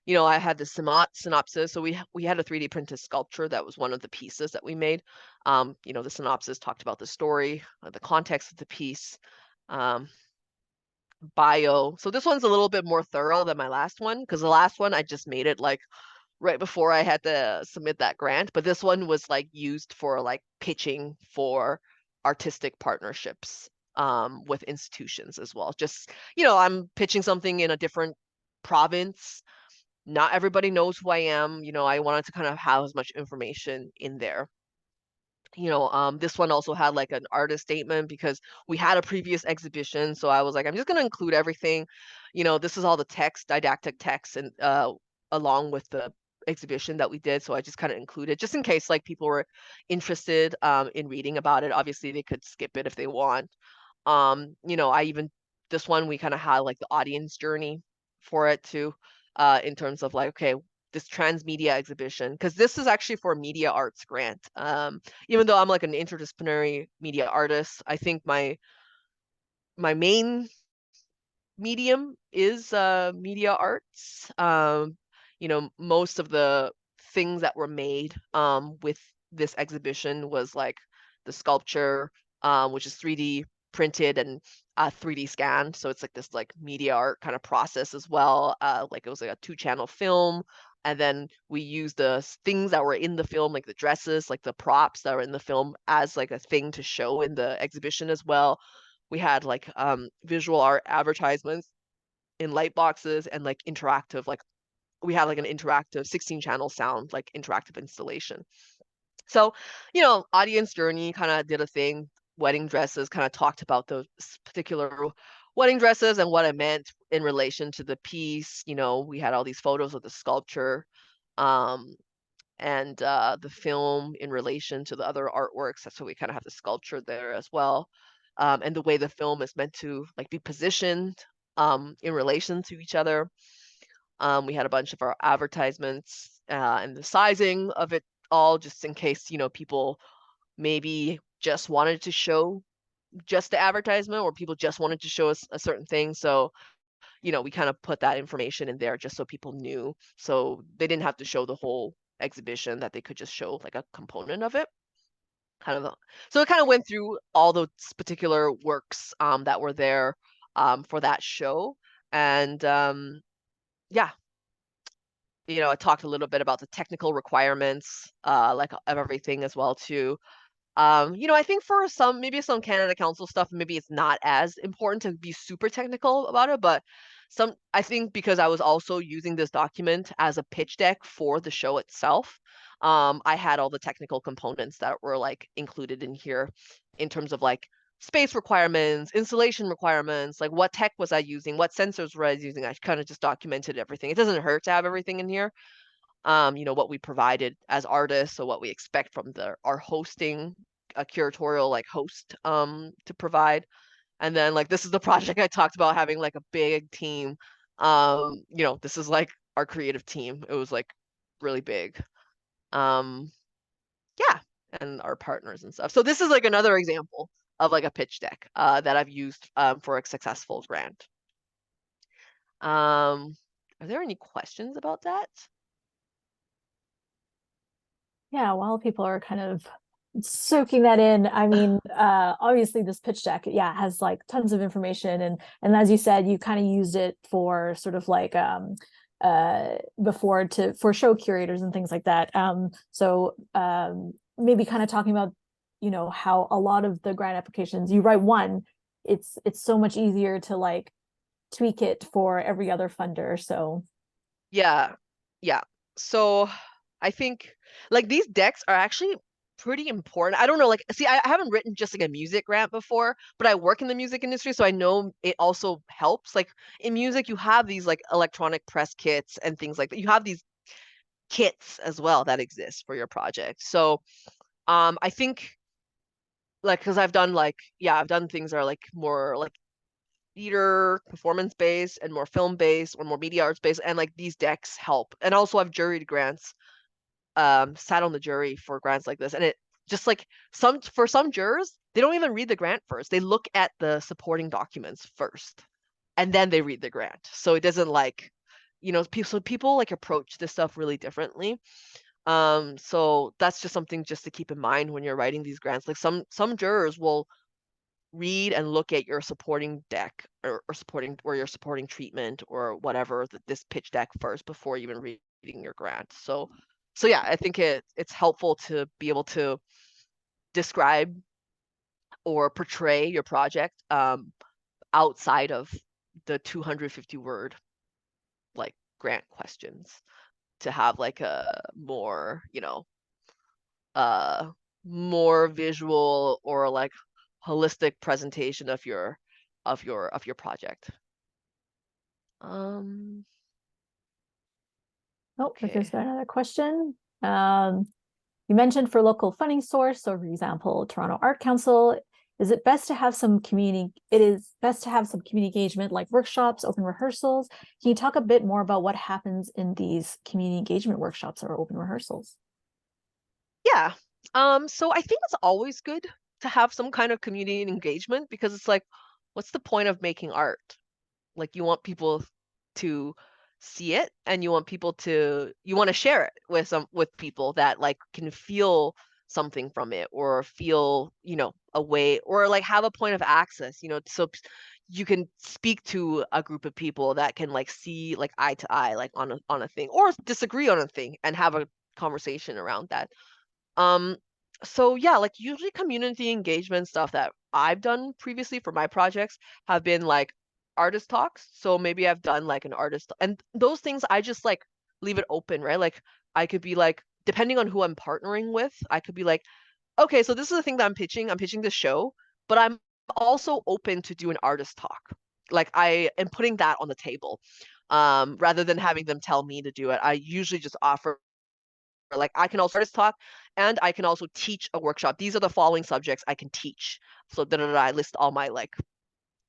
I had the synopsis. So we had a 3D printed sculpture that was one of the pieces that we made. The synopsis talked about the story, the context of the piece, um, bio. So this one's a little bit more thorough than my last one because the last one I just made it like right before I had to submit that grant. But this one was like used for like pitching for artistic partnerships, with institutions as well. Just, I'm pitching something in a different province. Not everybody knows who I am. I wanted to kind of have as much information in there. This one also had like an artist statement because we had a previous exhibition. So I was like, I'm just gonna include everything. This is all the text, didactic text, and along with the exhibition that we did. So I just kind of included just in case like people were interested in reading about it. Obviously they could skip it if they want. I even this one we kind of had like the audience journey for it too, in terms of like, okay, this transmedia exhibition, because this is actually for a media arts grant. Even though I'm like an interdisciplinary media artist, I think my main medium is media arts. Most of the things that were made with this exhibition was like the sculpture, which is 3D printed and 3D scanned. So it's like this like media art kind of process as well. Like it was like a 2-channel film. And then we used the things that were in the film, like the dresses, like the props that were in the film, as like a thing to show in the exhibition as well. We had like visual art advertisements in light boxes and like interactive, like we had like an interactive 16-channel sound, like interactive installation. So, audience journey kind of did a thing. Wedding dresses kind of talked about those particular wedding dresses and what it meant in relation to the piece. We had all these photos of the sculpture, um, and the film in relation to the other artworks. That's why we kind of have the sculpture there as well. And the way the film is meant to like be positioned in relation to each other. We had a bunch of our advertisements, and the sizing of it all, just in case, people maybe just wanted to show just the advertisement or people just wanted to show us a certain thing. So, we kind of put that information in there just so people knew. So they didn't have to show the whole exhibition, that they could just show like a component of it. So it kind of went through all those particular works that were there for that show. And yeah, I talked a little bit about the technical requirements, like of everything as well too. I think for maybe some Canada Council stuff, maybe it's not as important to be super technical about it, but I think because I was also using this document as a pitch deck for the show itself, I had all the technical components that were like included in here in terms of like space requirements, installation requirements, like what tech was I using, what sensors were I using. I kind of just documented everything. It doesn't hurt to have everything in here. What we provided as artists, so what we expect from our hosting, a curatorial like host to provide. And then like this is the project I talked about having like a big team. This is like our creative team. It was like really big. Yeah, and our partners and stuff. So this is like another example of like a pitch deck that I've used for a successful grant. Are there any questions about that? Yeah, while people are kind of soaking that in, I mean, obviously this pitch deck, yeah, has like tons of information, and as you said, you kind of used it for sort of like before for show curators and things like that. So maybe kind of talking about, you know, how a lot of the grant applications, you write one, it's so much easier to like tweak it for every other funder. So yeah, yeah. So I think like these decks are actually pretty important. I don't know, like, see, I haven't written just like a music grant before, but I work in the music industry, so I know it also helps. Like in music, you have these like electronic press kits and things like that. You have these kits as well that exist for your project. So I think like because I've done like I've done things that are like more like theater performance based and more film based or more media arts based, and like these decks help. And also I've juried grants, sat on the jury for grants like this, and it just like for some jurors, they don't even read the grant first. They look at the supporting documents first and then they read the grant. So it doesn't like, you know, people like approach this stuff really differently. So that's just something just to keep in mind when you're writing these grants. Like some jurors will read and look at your supporting deck or supporting or your supporting treatment or whatever this pitch deck first before even reading your grant. So yeah, I think it's helpful to be able to describe or portray your project outside of the 250 word like grant questions to have like a more, you know, uh more visual or like holistic presentation of your project. Um, oh, if there's okay. another question. You mentioned for local funding source, so for example, Toronto Art Council, is it best to have some community? It is best to have some community engagement like workshops, open rehearsals. Can you talk a bit more about what happens in these community engagement workshops or open rehearsals? Yeah. So I think it's always good to have some kind of community engagement because it's like, what's the point of making art? Like you want people to see it and you want to share it with people that like can feel something from it or feel, you know, a way or like have a point of access, you know, so you can speak to a group of people that can like see like eye to eye like on a thing or disagree on a thing and have a conversation around that. Um, so yeah, like usually community engagement stuff that I've done previously for my projects have been like artist talks. So maybe I've done like an artist and those things I just like leave it open, right? Like I could be like, depending on who I'm partnering with, I could be like, okay, so this is the thing that I'm pitching. I'm pitching this show, but I'm also open to do an artist talk. Like I am putting that on the table. Rather than having them tell me to do it, I usually just offer like I can also artist talk and I can also teach a workshop. These are the following subjects I can teach. So I list all my like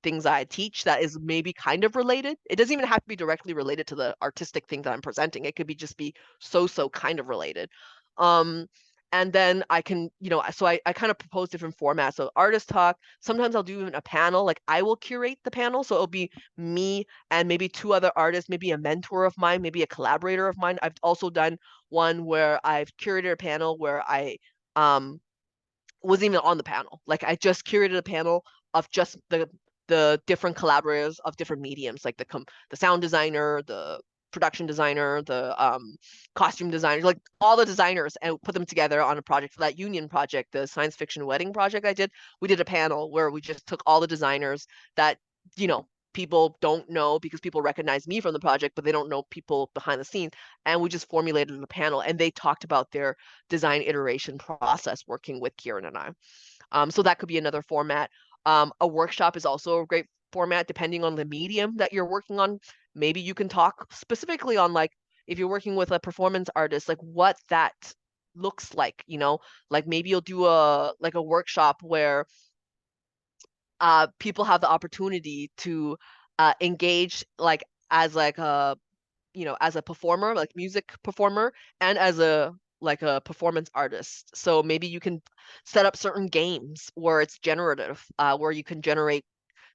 things I teach that is maybe kind of related. It doesn't even have to be directly related to the artistic thing that I'm presenting. It could be just be so kind of related. Um, and then I can, you know, so I kind of propose different formats. So artist talk, sometimes I'll do even a panel, like I will curate the panel. So it'll be me and maybe two other artists, maybe a mentor of mine, maybe a collaborator of mine. I've also done one where I've curated a panel where I um wasn't even on the panel. Like I just curated a panel of just the different collaborators of different mediums, like the sound designer, the production designer, the costume designer, like all the designers, and put them together on a project for that union project, the science fiction wedding project I did. We did a panel where we just took all the designers that, you know, people don't know because people recognize me from the project, but they don't know people behind the scenes. And we just formulated a panel and they talked about their design iteration process working with Kieran and I. So that could be another format. A workshop is also a great format depending on the medium that you're working on. Maybe you can talk specifically on like if you're working with a performance artist, like what that looks like, you know, like maybe you'll do a workshop where people have the opportunity to engage like as like a, you know, as a performer, like music performer, and as a performance artist. So maybe you can set up certain games where it's generative, where you can generate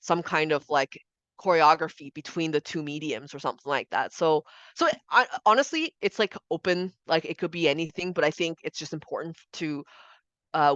some kind of like choreography between the two mediums or something like that. So honestly, it's like open, like it could be anything, but I think it's just important to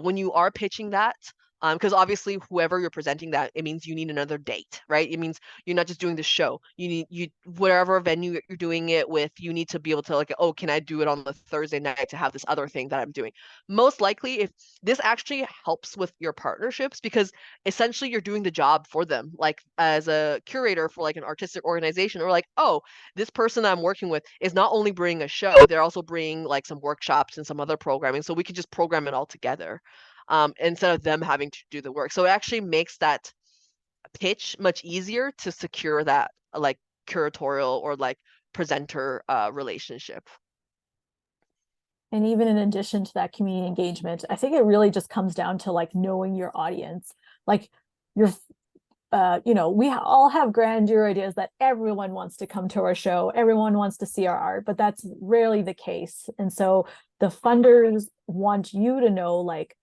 when you are pitching that, Because obviously whoever you're presenting that, it means you need another date, right? It means you're not just doing the show. You whatever venue you're doing it with, you need to be able to like, oh, can I do it on the Thursday night to have this other thing that I'm doing? Most likely, if this actually helps with your partnerships, because essentially you're doing the job for them, like as a curator for like an artistic organization, or like, oh, this person I'm working with is not only bringing a show, they're also bringing like some workshops and some other programming, so we could just program it all together, instead of them having to do the work. So it actually makes that pitch much easier to secure that like curatorial or like presenter relationship. And even in addition to that community engagement, I think it really just comes down to like knowing your audience. Like you're we all have grandeur ideas that everyone wants to come to our show, everyone wants to see our art, but that's rarely the case. And so the funders want you to know like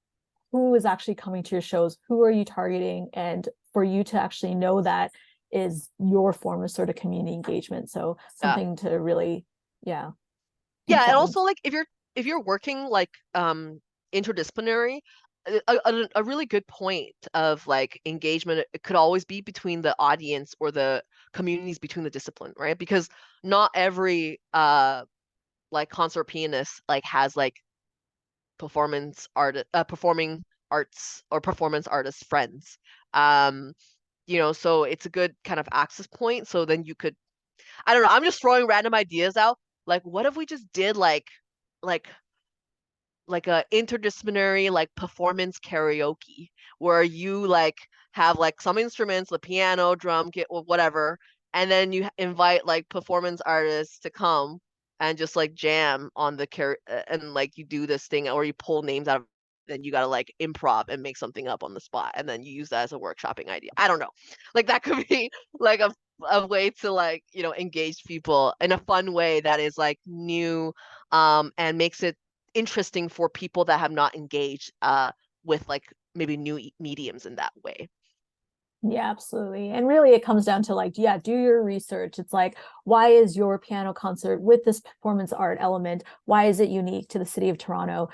who is actually coming to your shows, who are you targeting, and for you to actually know that is your form of sort of community engagement. So Yeah. something to really, yeah, Yeah, and important. also like if you're working like interdisciplinary, a really good point of like engagement, it could always be between the audience or the communities between the discipline, right? Because not every like concert pianist like has like performing arts or performance artist friends. Um, so it's a good kind of access point. So then you could, I don't know, I'm just throwing random ideas out. Like, what if we just did like like a interdisciplinary like performance karaoke where you like have like some instruments, the piano, drum kit, or whatever, and then you invite like performance artists to come and just like jam on the and like you do this thing or you pull names out of, then you gotta like improv and make something up on the spot and then you use that as a workshopping idea. I don't know. Like that could be like a way to like, engage people in a fun way that is like new, and makes it interesting for people that have not engaged with like maybe new mediums in that way. Yeah, absolutely. And really it comes down to like, yeah, do your research. It's like, why is your piano concert with this performance art element, why is it unique to the city of Toronto?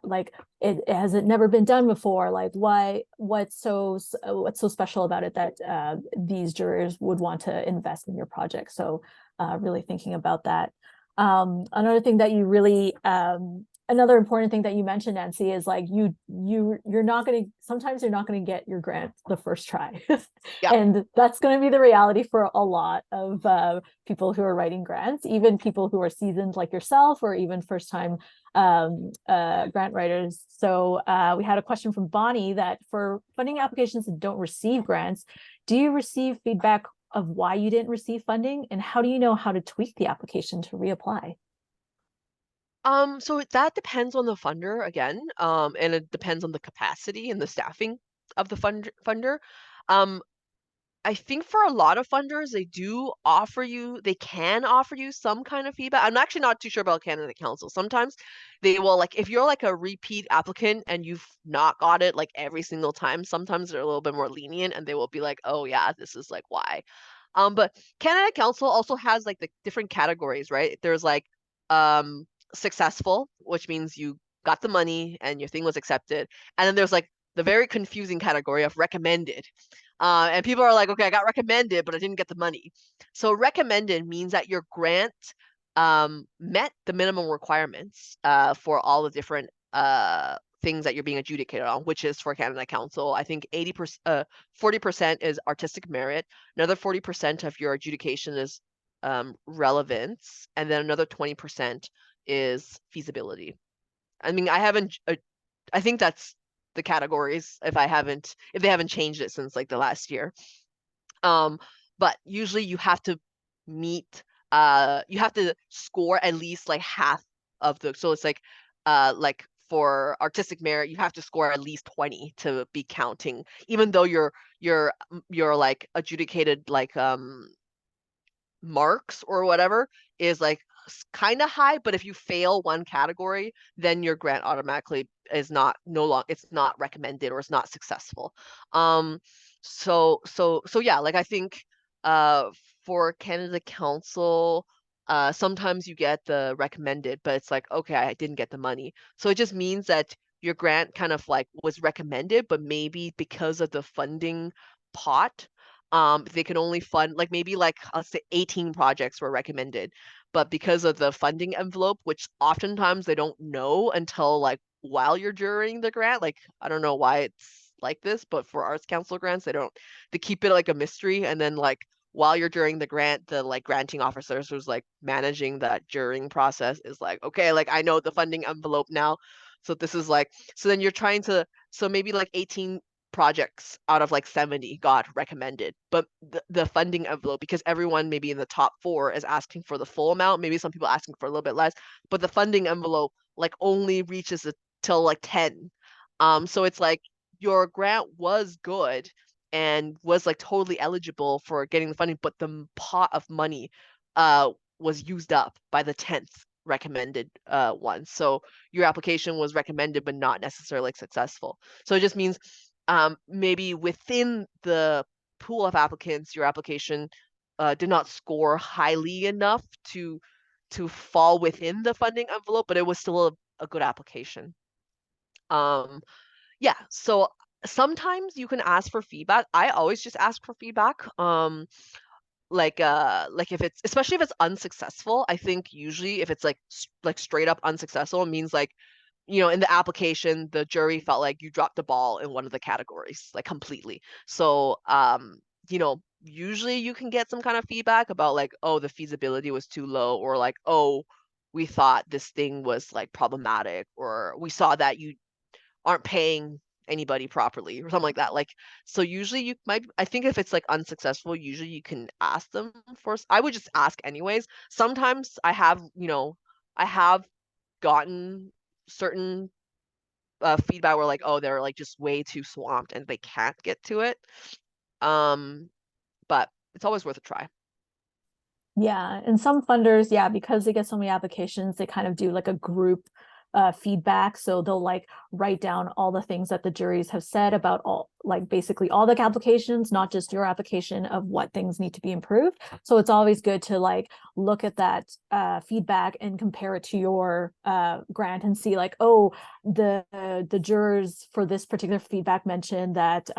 Like it has it never been done before? Like what's so special about it that these jurors would want to invest in your project? So really thinking about that. Another thing that you really another important thing that you mentioned, Nancy, is like you're not going to, sometimes you're not going to get your grant the first try. Yeah. And that's going to be the reality for a lot of people who are writing grants, even people who are seasoned like yourself, or even first time grant writers. So we had a question from Bonnie that for funding applications that don't receive grants, do you receive feedback of why you didn't receive funding, and how do you know how to tweak the application to reapply? So that depends on the funder again, and it depends on the capacity and the staffing of the funder. Um, I think for a lot of funders, they can offer you some kind of feedback. I'm actually not too sure about Canada Council. Sometimes they will, like, if you're like a repeat applicant and you've not got it like every single time, sometimes they're a little bit more lenient and they will be like, oh yeah, this is like why. But Canada Council also has like the different categories, right? There's like um successful, which means you got the money and your thing was accepted. And then there's like the very confusing category of recommended. And people are like, okay, I got recommended, but I didn't get the money. So recommended means that your grant met the minimum requirements for all the different things that you're being adjudicated on, which is for Canada Council. I think 40% is artistic merit. Another 40% of your adjudication is relevance, and then another 20% is feasibility. I mean, I think that's the categories if they haven't changed it since like the last year. But usually you have to meet you have to score at least like half of the, so it's like for artistic merit you have to score at least 20 to be counting, even though your like adjudicated like marks or whatever is like kind of high, but if you fail one category, then your grant automatically is not no long it's not recommended or it's not successful. So yeah, like I think uh for Canada Council, sometimes you get the recommended, but it's like, okay, I didn't get the money. So it just means that your grant kind of like was recommended, but maybe because of the funding pot, they can only fund like maybe like let's say 18 projects were recommended, but because of the funding envelope, which oftentimes they don't know until like while you're during the grant, like I don't know why it's like this, but for Arts Council grants, they keep it like a mystery, and then like while you're during the grant, the like granting officers who's like managing that during process is like, okay, like I know the funding envelope now. So this is like, so then you're trying to, so maybe like 18 projects out of like 70 got recommended, but the funding envelope, because everyone maybe in the top 4 is asking for the full amount, maybe some people asking for a little bit less, but the funding envelope like only reaches it till like 10. So it's like your grant was good and was like totally eligible for getting the funding, but the pot of money was used up by the 10th recommended one. So your application was recommended but not necessarily like successful. So it just means maybe within the pool of applicants, your application did not score highly enough to fall within the funding envelope, but it was still a good application. Yeah, so sometimes you can ask for feedback. I always just ask for feedback. Like if it's, especially if it's unsuccessful, I think usually if it's like straight up unsuccessful, it means like, in the application, the jury felt like you dropped the ball in one of the categories, like completely. So, usually you can get some kind of feedback about like, oh, the feasibility was too low, or like, oh, we thought this thing was like problematic, or we saw that you aren't paying anybody properly or something like that. Like, so usually you might, I think if it's like unsuccessful, usually you can ask them for, I would just ask anyways. Sometimes I have gotten certain feedback where like, oh, they're like just way too swamped and they can't get to it. But it's always worth a try. Yeah, and some funders, yeah, because they get so many applications, they kind of do like a group feedback. So they'll like write down all the things that the juries have said about all, like basically all the applications, not just your application, of what things need to be improved. So it's always good to like look at that feedback and compare it to your grant and see like, oh, the jurors for this particular feedback mentioned that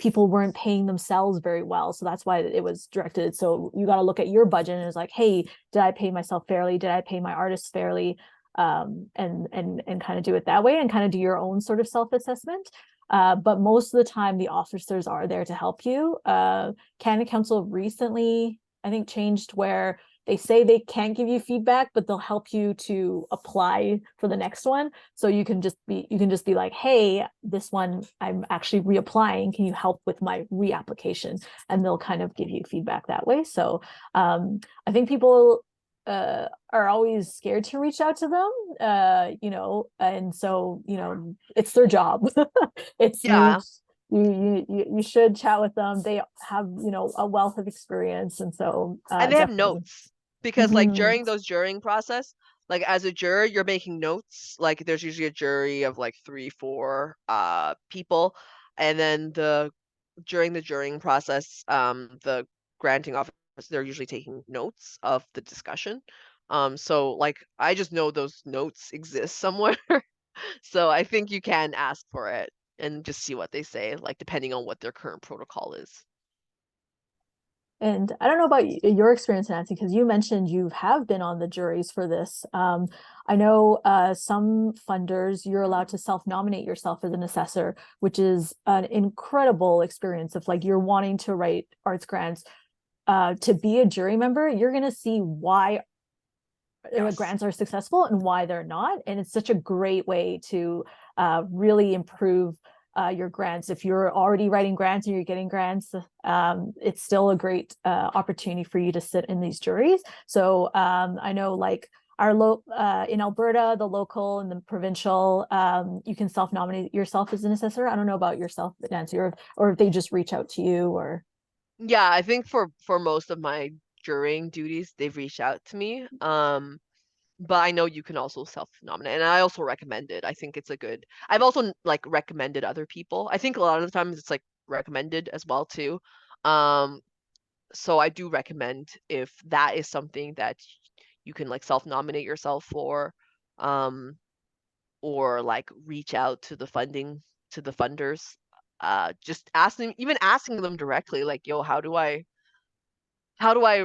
people weren't paying themselves very well, so that's why it was directed. So you got to look at your budget and it's like, hey, did I pay myself fairly? Did I pay my artists fairly? And kind of do it that way and kind of do your own sort of self-assessment. But most of the time, the officers are there to help you. Canada Council recently, I think, changed where they say they can't give you feedback, but they'll help you to apply for the next one. So you can just be like, hey, this one I'm actually reapplying. Can you help with my reapplication? And they'll kind of give you feedback that way. So I think people are always scared to reach out to them, and so it's their job. It's Yeah. you should chat with them. They have a wealth of experience, and so And they have definitely. notes because like Mhm. during those jurying process, like as a juror, you're making notes. Like there's usually a jury of like 3, 4 people. And then during the jurying process, the granting officer, they're usually taking notes of the discussion. So like I just know those notes exist somewhere. So I think you can ask for it and just see what they say, like depending on what their current protocol is. And I don't know about your experience, Nancy, because you mentioned you have been on the juries for this. I know some funders, you're allowed to self-nominate yourself as an assessor, which is an incredible experience. If like you're wanting to write arts grants, to be a jury member, you're going to see why Yes. grants are successful and why they're not. And it's such a great way to really improve your grants. If you're already writing grants and you're getting grants, it's still a great opportunity for you to sit in these juries. So I know like in Alberta, the local and the provincial, you can self-nominate yourself as an assessor. I don't know about yourself, Nancy, or if they just reach out to you or. Yeah, I think for most of my jurying duties, they've reached out to me. But I know you can also self-nominate, and I also recommend it. I think it's a good. I've also like recommended other people. I think a lot of the times it's like recommended as well too. Um, so I do recommend if that is something that you can like self-nominate yourself for. Um, or like reach out to the funders, just asking them directly, like, yo, how do I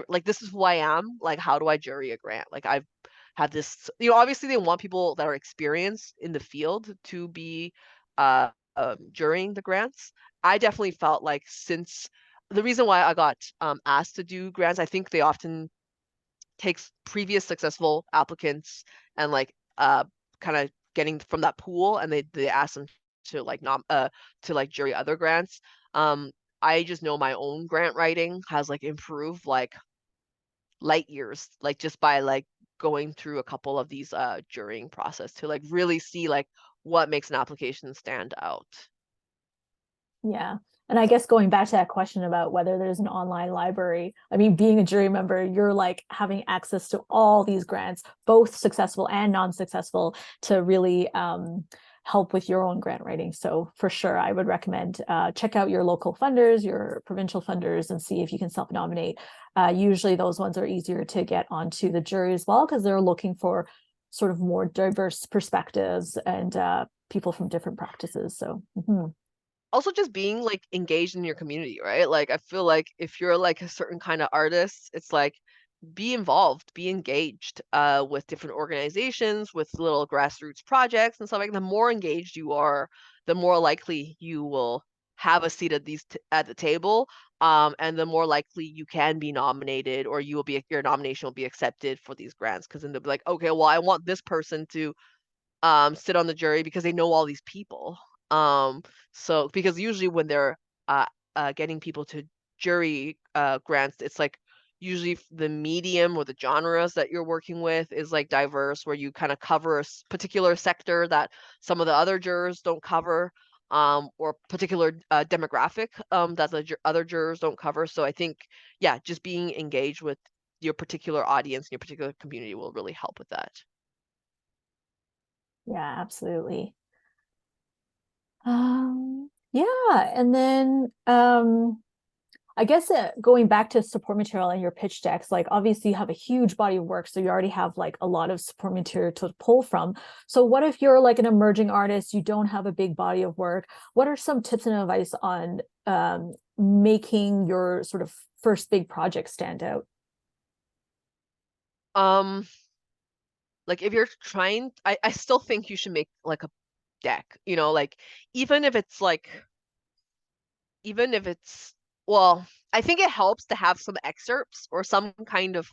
like, this is who I am, like, how do I jury a grant? Like, I've had this, obviously they want people that are experienced in the field to be jurying the grants. I definitely felt like, since the reason why I got asked to do grants, I think they often takes previous successful applicants and like kind of getting from that pool, and they ask them to like not to like jury other grants. Um I just know my own grant writing has like improved like light years, like just by like going through a couple of these jurying process to like really see like what makes an application stand out. Yeah. And I guess going back to that question about whether there's an online library, I mean, being a jury member, you're like having access to all these grants, both successful and non-successful, to really help with your own grant writing. So for sure, I would recommend check out your local funders, your provincial funders, and see if you can self-nominate. Usually those ones are easier to get onto the jury as well, because they're looking for sort of more diverse perspectives and people from different practices. So Also just being like engaged in your community, right? Like I feel like if you're like a certain kind of artist, it's like be involved, be engaged with different organizations, with little grassroots projects and stuff like that. The more engaged you are, the more likely you will have a seat at at the table, and the more likely you can be nominated, or your nomination will be accepted for these grants, because then they'll be like, okay, well, I want this person to sit on the jury because they know all these people. Um, so because usually when they're getting people to jury grants, it's like usually the medium or the genres that you're working with is like diverse, where you kind of cover a particular sector that some of the other jurors don't cover, or particular demographic that the other jurors don't cover. So I think, yeah, just being engaged with your particular audience and your particular community will really help with that. yeah, absolutely. Yeah, and then I guess going back to support material in your pitch decks, like obviously you have a huge body of work, so you already have like a lot of support material to pull from. So what if you're like an emerging artist, you don't have a big body of work? What are some tips and advice on making your sort of first big project stand out? Um, like if you're trying, I still think you should make like a deck, like even if it's like, even if it's, well, I think it helps to have some excerpts or some kind of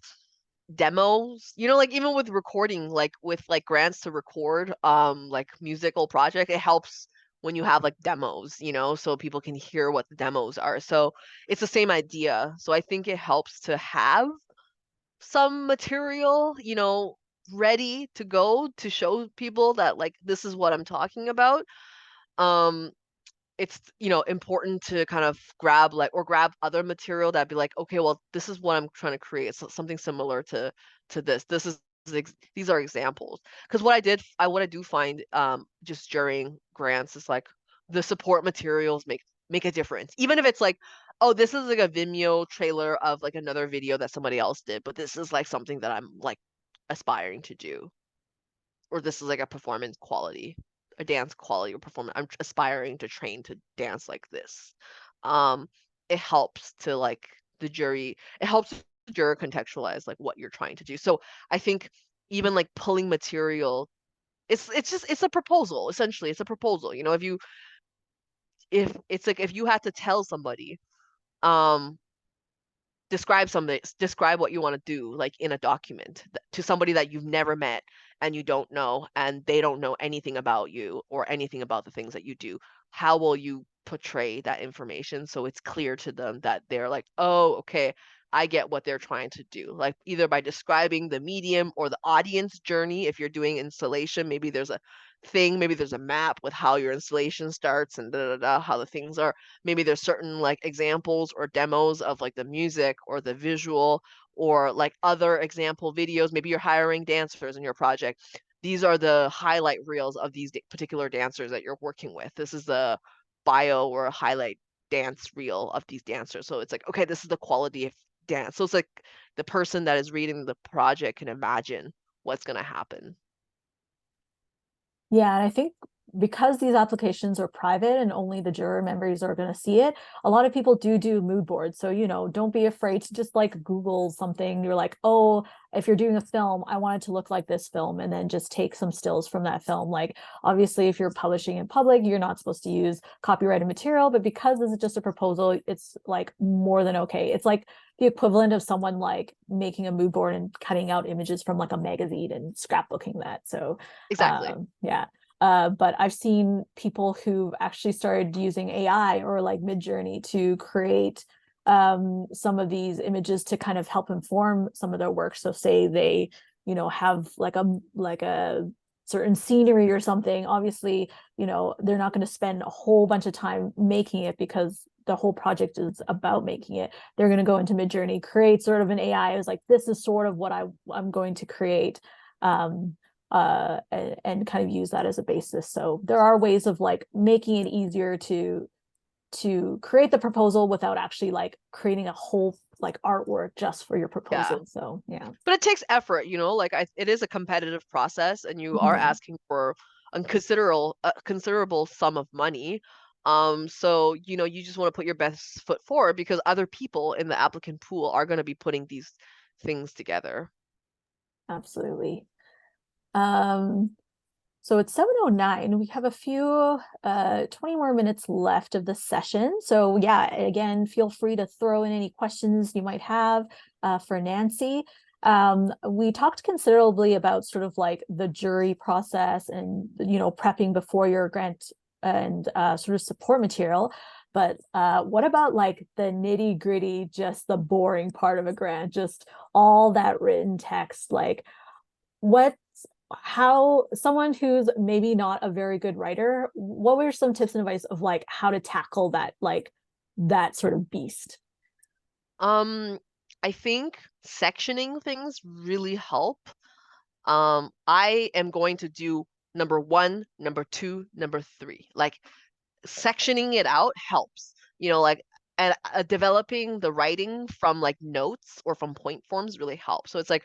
demos, like even with recording, like with like grants to record like musical project, it helps when you have like demos, so people can hear what the demos are. So it's the same idea. So I think it helps to have some material, ready to go to show people that like this is what I'm talking about. Um, it's important to kind of grab other material that'd be like, okay, well, this is what I'm trying to create. So something similar to this. These are examples. Because what I do find just during grants is like the support materials make a difference. Even if it's like, oh, this is like a Vimeo trailer of like another video that somebody else did, but this is like something that I'm like aspiring to do, or this is like a performance quality, a dance quality or performance. I'm aspiring to train to dance like this. Um, it helps to like it helps the juror contextualize like what you're trying to do. So I think even like pulling material, it's a proposal, essentially. It's a proposal. If it's like if you had to tell somebody, um, describe what you want to do like in a document to somebody that you've never met and you don't know, and they don't know anything about you or anything about the things that you do. How will you portray that information so it's clear to them that they're like, oh, okay, I get what they're trying to do, like either by describing the medium or the audience journey. If you're doing installation, maybe there's a map with how your installation starts and how the things are. Maybe there's certain like examples or demos of like the music or the visual, or like other example videos. Maybe you're hiring dancers in your project. These are the highlight reels of these particular dancers that you're working with. This is the bio or highlight dance reel of these dancers. So it's like, okay, this is the quality of dance. So it's like the person that is reading the project can imagine what's going to happen. Yeah, and I think because these applications are private and only the juror members are going to see it, a lot of people do mood boards. So, don't be afraid to just like Google something. You're like, oh, if you're doing a film, I want it to look like this film, and then just take some stills from that film. Like, obviously, if you're publishing in public, you're not supposed to use copyrighted material, but because this is just a proposal, it's like more than okay. It's like the equivalent of someone like making a mood board and cutting out images from like a magazine and scrapbooking that. So, Exactly. yeah. But I've seen people who've actually started using AI or like Midjourney to create some of these images to kind of help inform some of their work. So say they, have like a certain scenery or something. Obviously, they're not going to spend a whole bunch of time making it because the whole project is about making it. They're going to go into Midjourney, create sort of an AI. It was like, this is sort of what I'm going to create. And kind of use that as a basis. So there are ways of like making it easier to create the proposal without actually like creating a whole like artwork just for your Yeah. proposal. So yeah. But it takes effort, like it is a competitive process, and you are Yeah. asking for a considerable sum of money. So you just want to put your best foot forward because other people in the applicant pool are going to be putting these things together. Absolutely. Um, so it's 7:09. We have a few 20 more minutes left of the session. So yeah, again, feel free to throw in any questions you might have for Nancy. We talked considerably about sort of like the jury process and prepping before your grant and sort of support material. But what about like the nitty gritty, just the boring part of a grant, just all that written text? Like, what how someone who's maybe not a very good writer, what were some tips and advice of like how to tackle that, like that sort of beast? Um, I think sectioning things really help. I am going to do number one, number two, number three. Like sectioning it out helps. Like and developing the writing from like notes or from point forms really helps. So it's like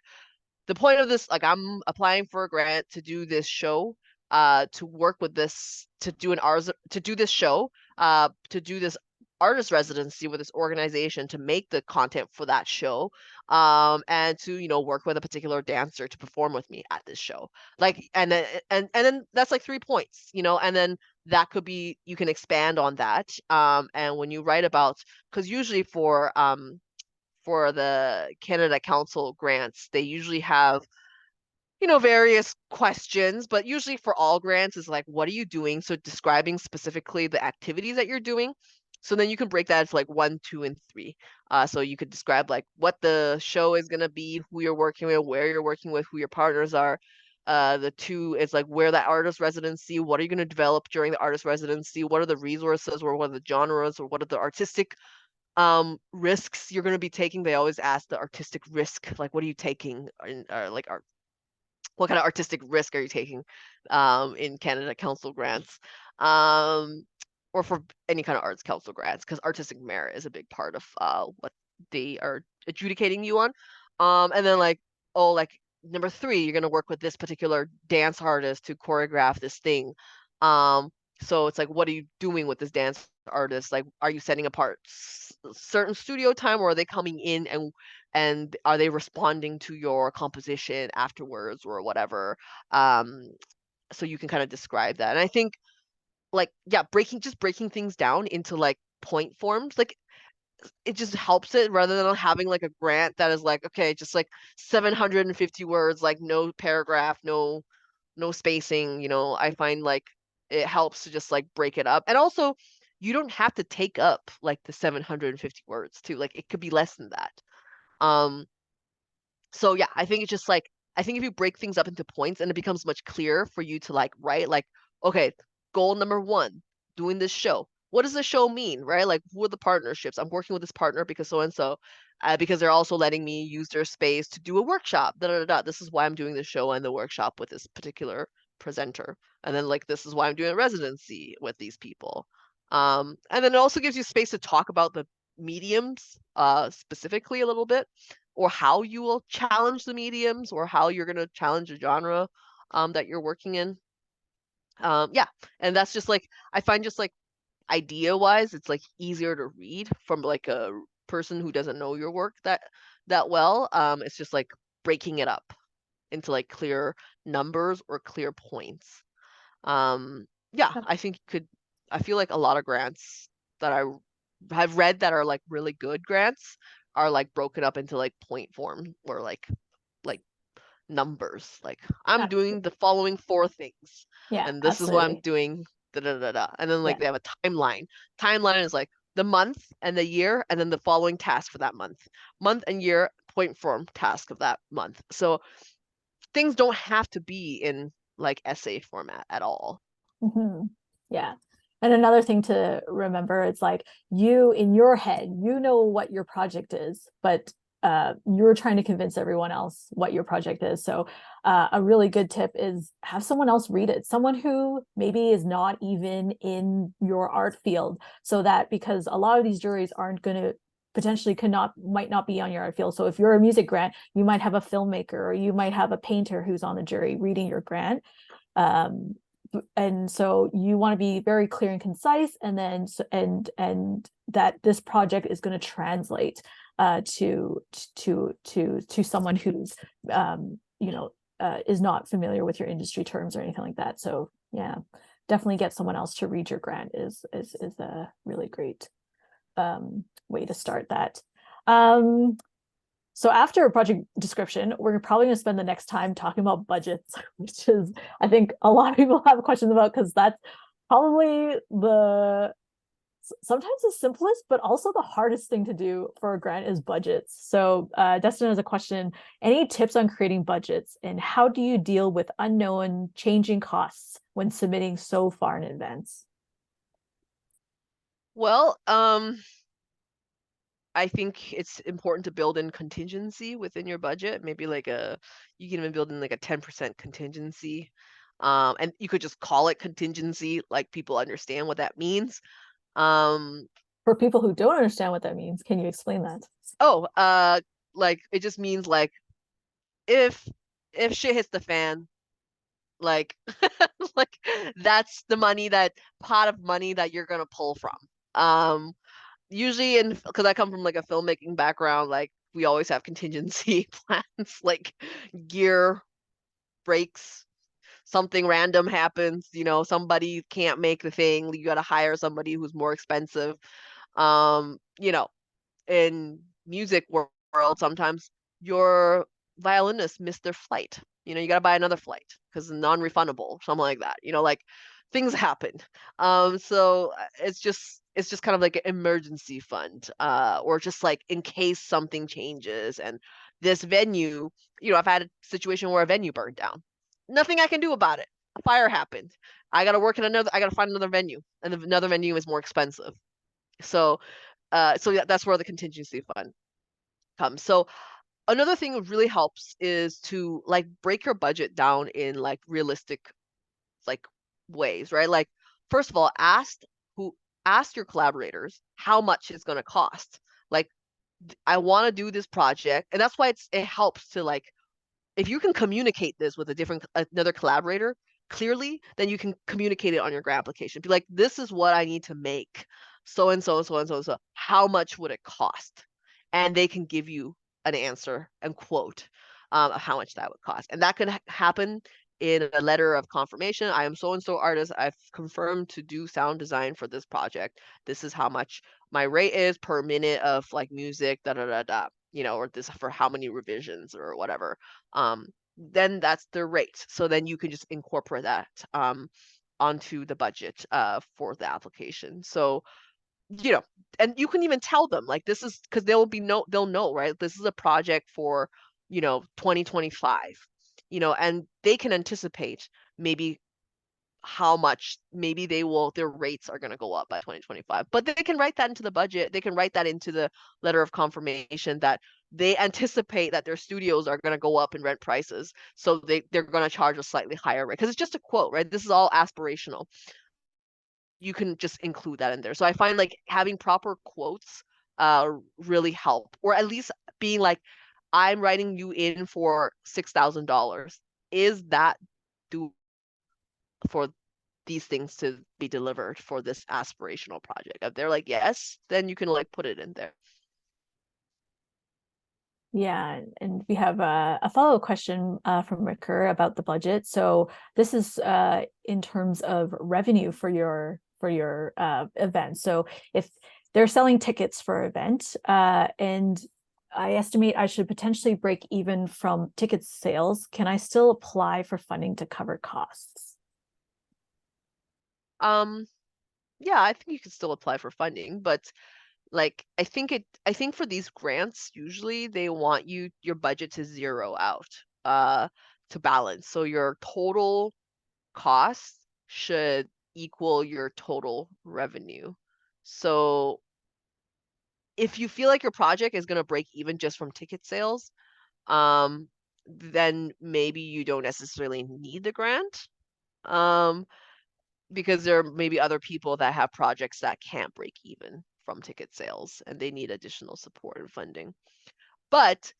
the point of this, like I'm applying for a grant to do this show, to work with this, to do this show, to do this artist residency with this organization to make the content for that show, and to work with a particular dancer to perform with me at this show. Like, and then that's like 3 points, and then that could be you can expand on that. And when you write about, because usually for the Canada Council grants, they usually have, various questions, but usually for all grants is like, what are you doing? So describing specifically the activities that you're doing. So then you can break that into like one, two, and three. So you could describe like what the show is gonna be, who you're working with, where you're working with, who your partners are. The two is like where that artist residency, what are you gonna develop during the artist residency? What are the resources or what are the genres or what are the artistic risks you're going to be taking? They always ask the artistic risk, like what are you taking in, or like what kind of artistic risk are you taking in Canada Council grants, um or for any kind of arts council grants, because artistic merit is a big part of what they are adjudicating you on. And then like, oh, like number three, you're going to work with this particular dance artist to choreograph this thing. um so it's like, what are you doing with this dance artist? Like, are you setting apart certain studio time, or are they coming in and are they responding to your composition afterwards or whatever? um so you can kind of describe that. And I think, like, yeah, breaking things down into like point forms, like it just helps it, rather than having like a grant that is like, okay, just like 750 words, like no paragraph, no spacing. I find like it helps to just like break it up. And also, you don't have to take up like the 750 words too. Like it could be less than that. um so yeah, I think it's just like, I think if you break things up into points, and it becomes much clearer for you to like write, like, okay, goal number one, doing this show. What does the show mean, right? Like, who are the partnerships? I'm working with this partner because so and so, because they're also letting me use their space to do a workshop. Da, da, da, da. This is why I'm doing the show and the workshop with this particular presenter. And then like, this is why I'm doing a residency with these people. And then it also gives you space to talk about the mediums specifically a little bit, or how you will challenge the mediums, or how you're going to challenge a genre that you're working in. Yeah, and that's just like, I find just like idea wise, it's like easier to read from like a person who doesn't know your work that well. It's just like breaking it up into like clear numbers or clear points. Yeah, Yep. I think I feel like a lot of grants that I have read that are like really good grants are like broken up into like point form or like numbers. Like, I'm doing Absolutely. the following 4 things, Yeah, and this is what I'm absolutely. doing. Da, da, da, da. And then like Yeah. they have a timeline. Timeline is like the month and the year, and then the following task for that month. Month and year, point form task of that month. So things don't have to be in like essay format at all. Hmm. Yeah. And another thing to remember, it's like you in your head, you know what your project is, but you're trying to convince everyone else what your project is. So a really good tip is have someone else read it, someone who maybe is not even in your art field, so that because a lot of these juries aren't going to potentially might not be on your art field. So if you're a music grant, you might have a filmmaker or you might have a painter who's on the jury reading your grant. Um, and so you want to be very clear and concise, and then and that this project is going to translate to someone who's is not familiar with your industry terms or anything like that. So yeah, definitely get someone else to read your grant is a really great way to start that. So after a project description, we're probably going to spend the next time talking about budgets, which is, I think, a lot of people have questions about, because that's probably sometimes the simplest, but also the hardest thing to do for a grant is budgets. So Destin has a question: any tips on creating budgets, and how do you deal with unknown changing costs when submitting so far in advance? Well, I think it's important to build in contingency within your budget. Maybe like you can even build in like a 10% contingency. And you could just call it contingency, like people understand what that means. Um, For people who don't understand what that means, can you explain that? oh, like it just means like if if shit hits the fan, like like that's the money, that pot of money that you're gonna pull from. Um, Usually, in because I come from like a filmmaking background, like we always have contingency plans, like gear breaks, something random happens, somebody can't make the thing, you got to hire somebody who's more expensive. um you know in music world, sometimes your violinists miss their flight. You got to buy another flight because non-refundable, something like that. Like things happen. So it's just kind of like an emergency fund, or just like in case something changes. And this venue, I've had a situation where a venue burned down. Nothing I can do about it. A fire happened. I got to work at I got to find another venue, and another venue is more expensive. So yeah, that's where the contingency fund comes. So another thing that really helps is to like break your budget down in like realistic like ways, right? Like, first of all, ask your collaborators how much it's going to cost. Like, I want to do this project, and that's why it helps to like, if you can communicate this with another collaborator clearly, then you can communicate it on your grant application. Be like, this is what I need to make. So and so and so and so and so. How much would it cost? And they can give you an answer and quote of how much that would cost. And that could happen in a letter of confirmation. I am so and so artist. I've confirmed to do sound design for this project. This is how much my rate is per minute of like music, da da da da. Or this for how many revisions or whatever. Then that's the rate. So then you can just incorporate that onto the budget for the application. So, you know, and you can even tell them like, this is because they'll know, right? This is a project for, 2025, and they can anticipate maybe how much maybe their rates are going to go up by 2025, but they can write that into the budget. They can write that into the letter of confirmation that they anticipate that their studios are going to go up in rent prices, so they're going to charge a slightly higher rate, because it's just a quote, right? This is all aspirational. You can just include that in there. So I find like having proper quotes really help, or at least being like, I'm writing you in for $6,000. Is that do for these things to be delivered for this aspirational project. If they're like, yes, then you can like put it in there. Yeah, and we have a follow-up question from Ricker about the budget. So this is in terms of revenue for your event. So if they're selling tickets for an event, and I estimate I should potentially break even from ticket sales, can I still apply for funding to cover costs? Yeah, I think you can still apply for funding, but like I think for these grants, usually they want your budget to zero out, to balance. So your total cost should equal your total revenue. So if you feel like your project is going to break even just from ticket sales, then maybe you don't necessarily need the grant. Because there may be other people that have projects that can't break even from ticket sales and they need additional support and funding. But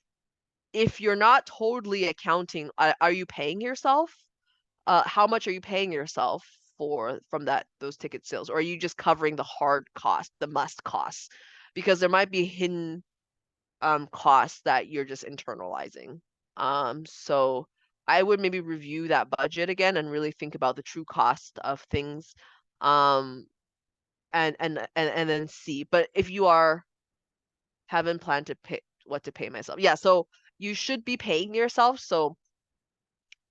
if you're not totally accounting, are you paying yourself? How much are you paying yourself from those ticket sales? Or are you just covering the hard cost, the must costs? Because there might be hidden costs that you're just internalizing. So I would maybe review that budget again and really think about the true cost of things, um, and then see. But if you haven't planned to pay what to pay myself, yeah. So you should be paying yourself. So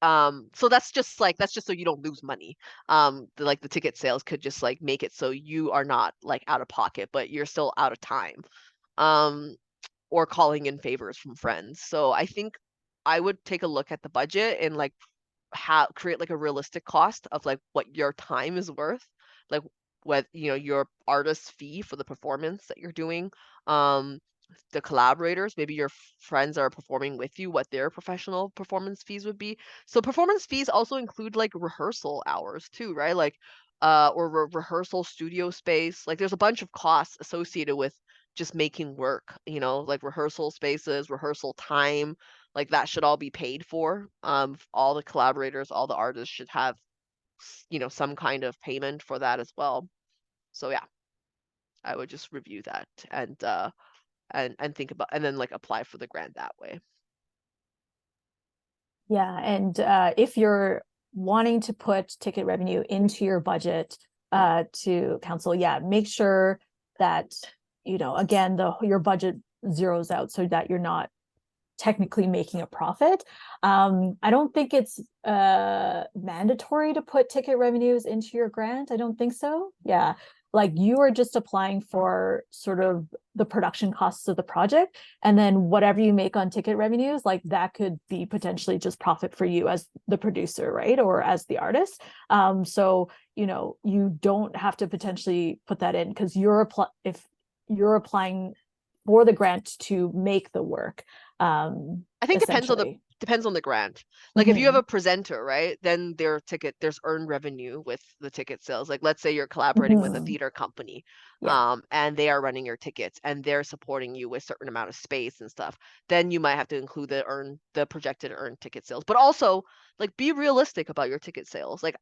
that's just so you don't lose money. The ticket sales could just like make it so you are not like out of pocket, but you're still out of time. Um, or calling in favors from friends. So I think I would take a look at the budget and like create like a realistic cost of like what your time is worth, like what your artist fee for the performance that you're doing, um the collaborators, maybe your friends are performing with you, what their professional performance fees would be. So performance fees also include like rehearsal hours too, right? Like or rehearsal studio space. Like there's a bunch of costs associated with just making work, like rehearsal spaces, rehearsal time, like that should all be paid for. All the collaborators, all the artists should have, some kind of payment for that as well. So yeah, I would just review that and think about, and then like apply for the grant that way. Yeah, and if you're wanting to put ticket revenue into your budget to council, yeah, make sure that, again, your budget zeroes out so that you're not technically making a profit. I don't think it's mandatory to put ticket revenues into your grant. I don't think so. Yeah, like you are just applying for sort of the production costs of the project, and then whatever you make on ticket revenues, like that could be potentially just profit for you as the producer, right? Or as the artist. So, you don't have to potentially put that in because if you're applying for the grant to make the work. I think depends on the grant. Like if you have a presenter, right, then there's earned revenue with the ticket sales. Like let's say you're collaborating with a theater company, Yeah. and they are running your tickets and they're supporting you with certain amount of space and stuff. Then you might have to include the projected earned ticket sales. But also like be realistic about your ticket sales. Like,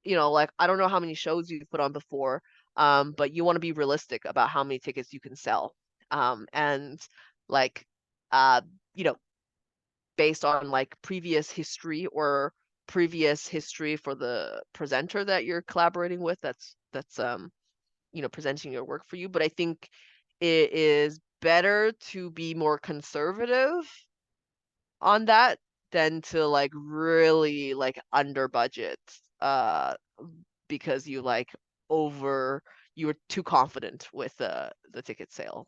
like I don't know how many shows you've put on before, but you want to be realistic about how many tickets you can sell. And like uh, you know, based on like previous history for the presenter that you're collaborating with that's presenting your work for you. But I think it is better to be more conservative on that than to like really like under budget because you were too confident with the ticket sale.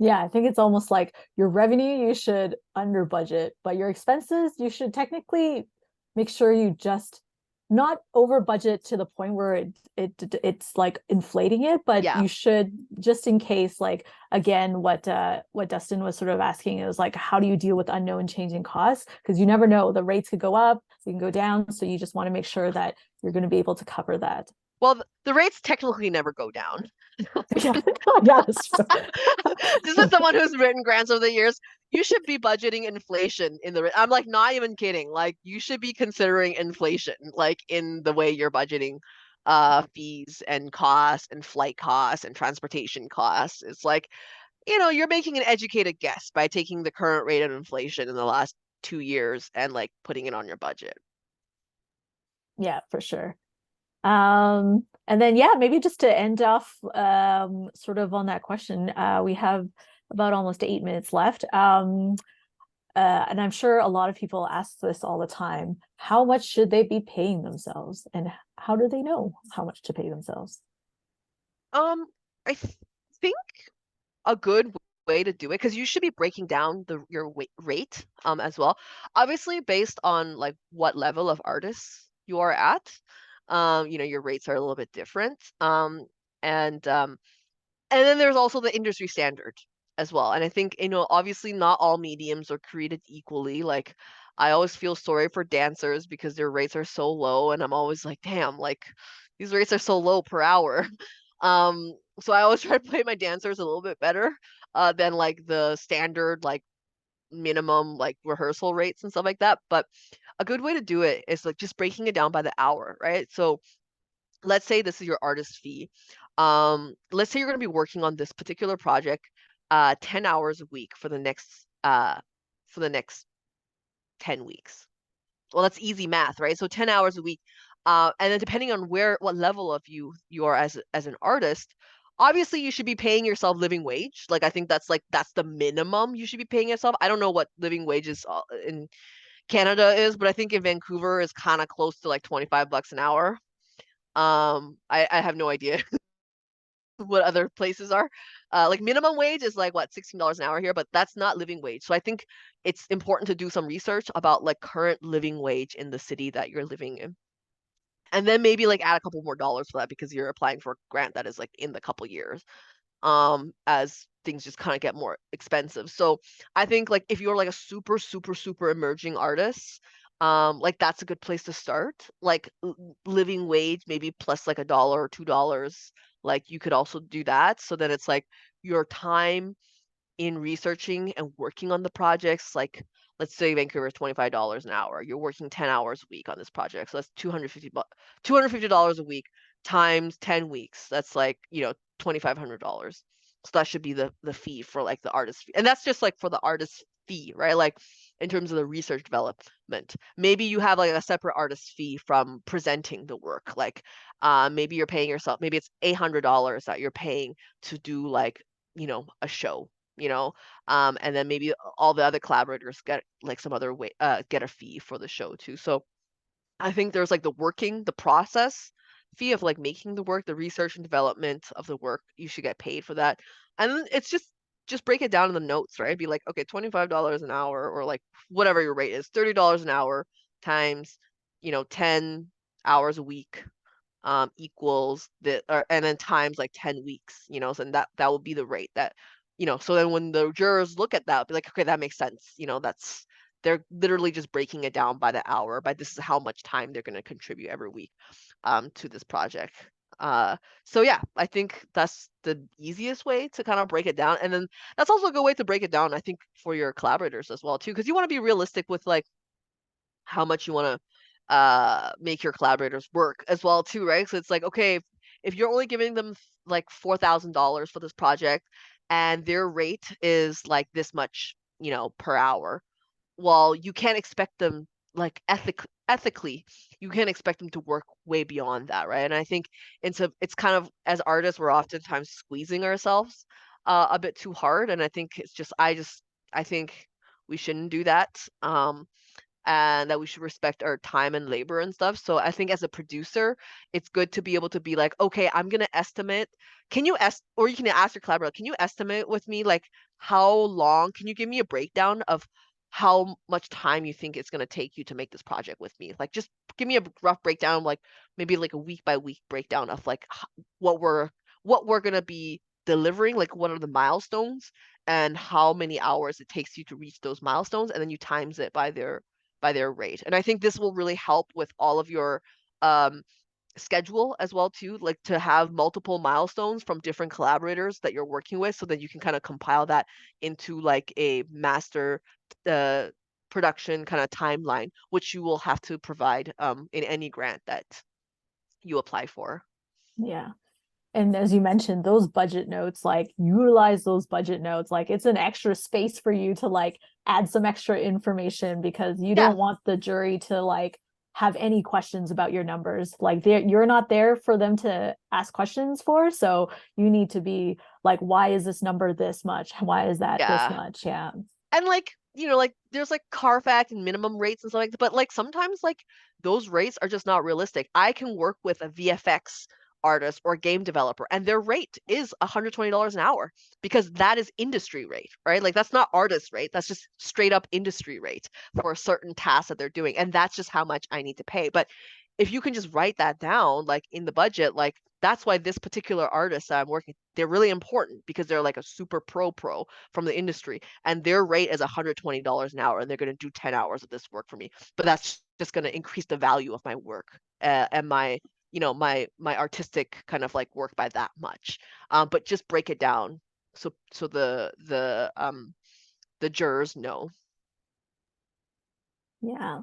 Yeah, I think it's almost like your revenue you should under budget, but your expenses you should technically make sure you just not over budget to the point where it's like inflating it, but Yeah. you should, just in case, like again what Dustin was sort of asking is like, how do you deal with unknown changing costs? Because you never know, the rates could go up, they can go down, so you just want to make sure that you're going to be able to cover that. Well, the rates technically never go down. Yeah, yeah, that's true. This is someone who's written grants over the years. You should be budgeting inflation in the. I'm like not even kidding. Like you should be considering inflation, like in the way you're budgeting, fees and costs and flight costs and transportation costs. It's like, you're making an educated guess by taking the current rate of inflation in the last 2 years and like putting it on your budget. Yeah, for sure. And then yeah, maybe just to end off sort of on that question, we have about almost 8 minutes left. And I'm sure a lot of people ask this all the time. How much should they be paying themselves? And how do they know how much to pay themselves? Um, I think a good way to do it, because you should be breaking down your rate as well, obviously based on like what level of artists you are at. Your rates are a little bit different. And um and then there's also the industry standard as well. And I think, obviously not all mediums are created equally. Like I always feel sorry for dancers because their rates are so low, and I'm always like, damn, like these rates are so low per hour. So I always try to play my dancers a little bit better than like the standard like minimum like rehearsal rates and stuff like that. But a good way to do it is like just breaking it down by the hour, right? So let's say this is your artist fee. Let's say you're going to be working on this particular project 10 hours a week for the next 10 weeks. Well, that's easy math, right? So 10 hours a week. And then depending on what level of you are as an artist, obviously you should be paying yourself living wage. Like I think that's the minimum you should be paying yourself. I don't know what living wages in Canada is, but I think in Vancouver is kind of close to like 25 bucks an hour. I have no idea what other places are. Like minimum wage is like what, $16 an hour here, but that's not living wage. So I think it's important to do some research about like current living wage in the city that you're living in. And then maybe like add a couple more dollars for that because you're applying for a grant that is like in the couple years, as things just kind of get more expensive. So I think like if you're like a super super super emerging artist, like that's a good place to start. Like living wage maybe plus like $1 or $2, like you could also do that. So then it's like your time in researching and working on the projects, like let's say Vancouver is $25 an hour. You're working 10 hours a week on this project. So that's $250 a week times 10 weeks. That's like, $2,500. So that should be the fee for like the artist fee. And that's just like for the artist fee, right? Like in terms of the research development. Maybe you have like a separate artist fee from presenting the work. Like maybe you're paying yourself, maybe it's $800 that you're paying to do like, a show, and then maybe all the other collaborators get like some other way get a fee for the show too. So I think there's like the process fee of like making the work, the research and development of the work. You should get paid for that. And then it's just break it down in the notes, right? Be like, okay, $25 an hour, or like whatever your rate is, $30 an hour times, 10 hours a week, equals and then times like 10 weeks, so that will be the rate that, so then when the jurors look at that, be like, okay, that makes sense. They're literally just breaking it down by the hour, by this is how much time they're going to contribute every week to this project. So yeah, I think that's the easiest way to kind of break it down. And then that's also a good way to break it down, I think, for your collaborators as well too, because you want to be realistic with like how much you want to make your collaborators work as well too, right? So it's like, okay, if you're only giving them like $4,000 for this project and their rate is like this much, per hour, well, you can't expect them like ethically, you can't expect them to work way beyond that, right? And I think it's kind of, as artists, we're oftentimes squeezing ourselves a bit too hard, and I think I think we shouldn't do that. And that we should respect our time and labor and stuff. So I think as a producer, it's good to be able to be like, okay, I'm gonna estimate. Or you can ask your collaborator, can you estimate with me like how long? Can you give me a breakdown of how much time you think it's gonna take you to make this project with me? Like just give me a rough breakdown, like maybe like a week by week breakdown of like what we're gonna be delivering, like what are the milestones and how many hours it takes you to reach those milestones, and then you times it by their rate. And I think this will really help with all of your um, schedule as well too, like to have multiple milestones from different collaborators that you're working with, so that you can kind of compile that into like a master uh, production kind of timeline, which you will have to provide in any grant that you apply for. Yeah. And as you mentioned, those budget notes, like utilize those budget notes. Like it's an extra space for you to like add some extra information, because you Yeah, don't want the jury to like have any questions about your numbers. Like you're not there for them to ask questions for. So you need to be like, why is this number this much? Why is that this yeah. much? Yeah. And like, like there's like Carfax and minimum rates and stuff like that, but like sometimes like those rates are just not realistic. I can work with a VFX artist or game developer and their rate is $120 an hour, because that is industry rate, right? Like that's not artist rate, that's just straight up industry rate for a certain task that they're doing. And that's just how much I need to pay. But if you can just write that down like in the budget, like that's why this particular artist that I'm working, they're really important because they're like a super pro from the industry, and their rate is $120 an hour, and they're going to do 10 hours of this work for me. But that's just going to increase the value of my work and my my artistic kind of like work by that much. But just break it down so the jurors know. Yeah.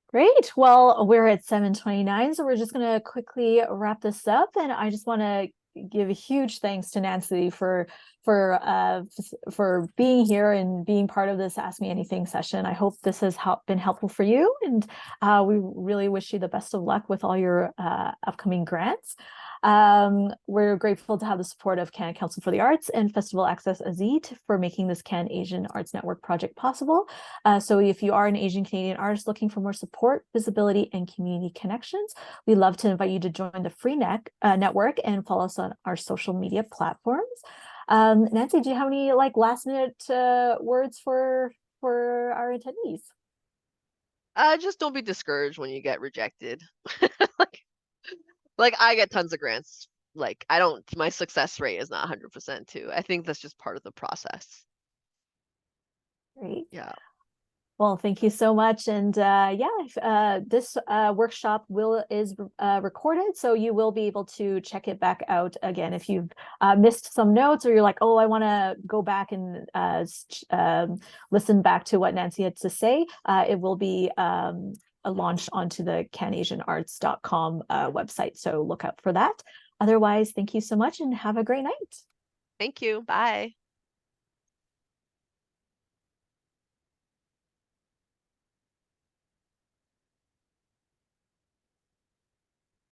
Great. Well, we're at 7:29, so we're just going to quickly wrap this up. And I just want to give a huge thanks to Nancy for being here and being part of this Ask Me Anything session. I hope this has been helpful for you, and we really wish you the best of luck with all your upcoming grants. We're grateful to have the support of Canada Council for the Arts and Festival Access Azit for making this Can Asian Arts Network project possible. So if you are an Asian Canadian artist looking for more support, visibility, and community connections, we'd love to invite you to join the free network and follow us on our social media platforms. Nancy, do you have any like last minute words for our attendees? Just don't be discouraged when you get rejected. Like I get tons of grants. Like I don't, my success rate is not 100% too. I think that's just part of the process. Great. Yeah. Well, thank you so much. And this workshop is recorded, so you will be able to check it back out again if you've missed some notes, or you're like, oh, I want to go back and listen back to what Nancy had to say. It will be launched onto the canasianarts.com website, so look out for that. Otherwise, thank you so much and have a great night. Thank you. Bye.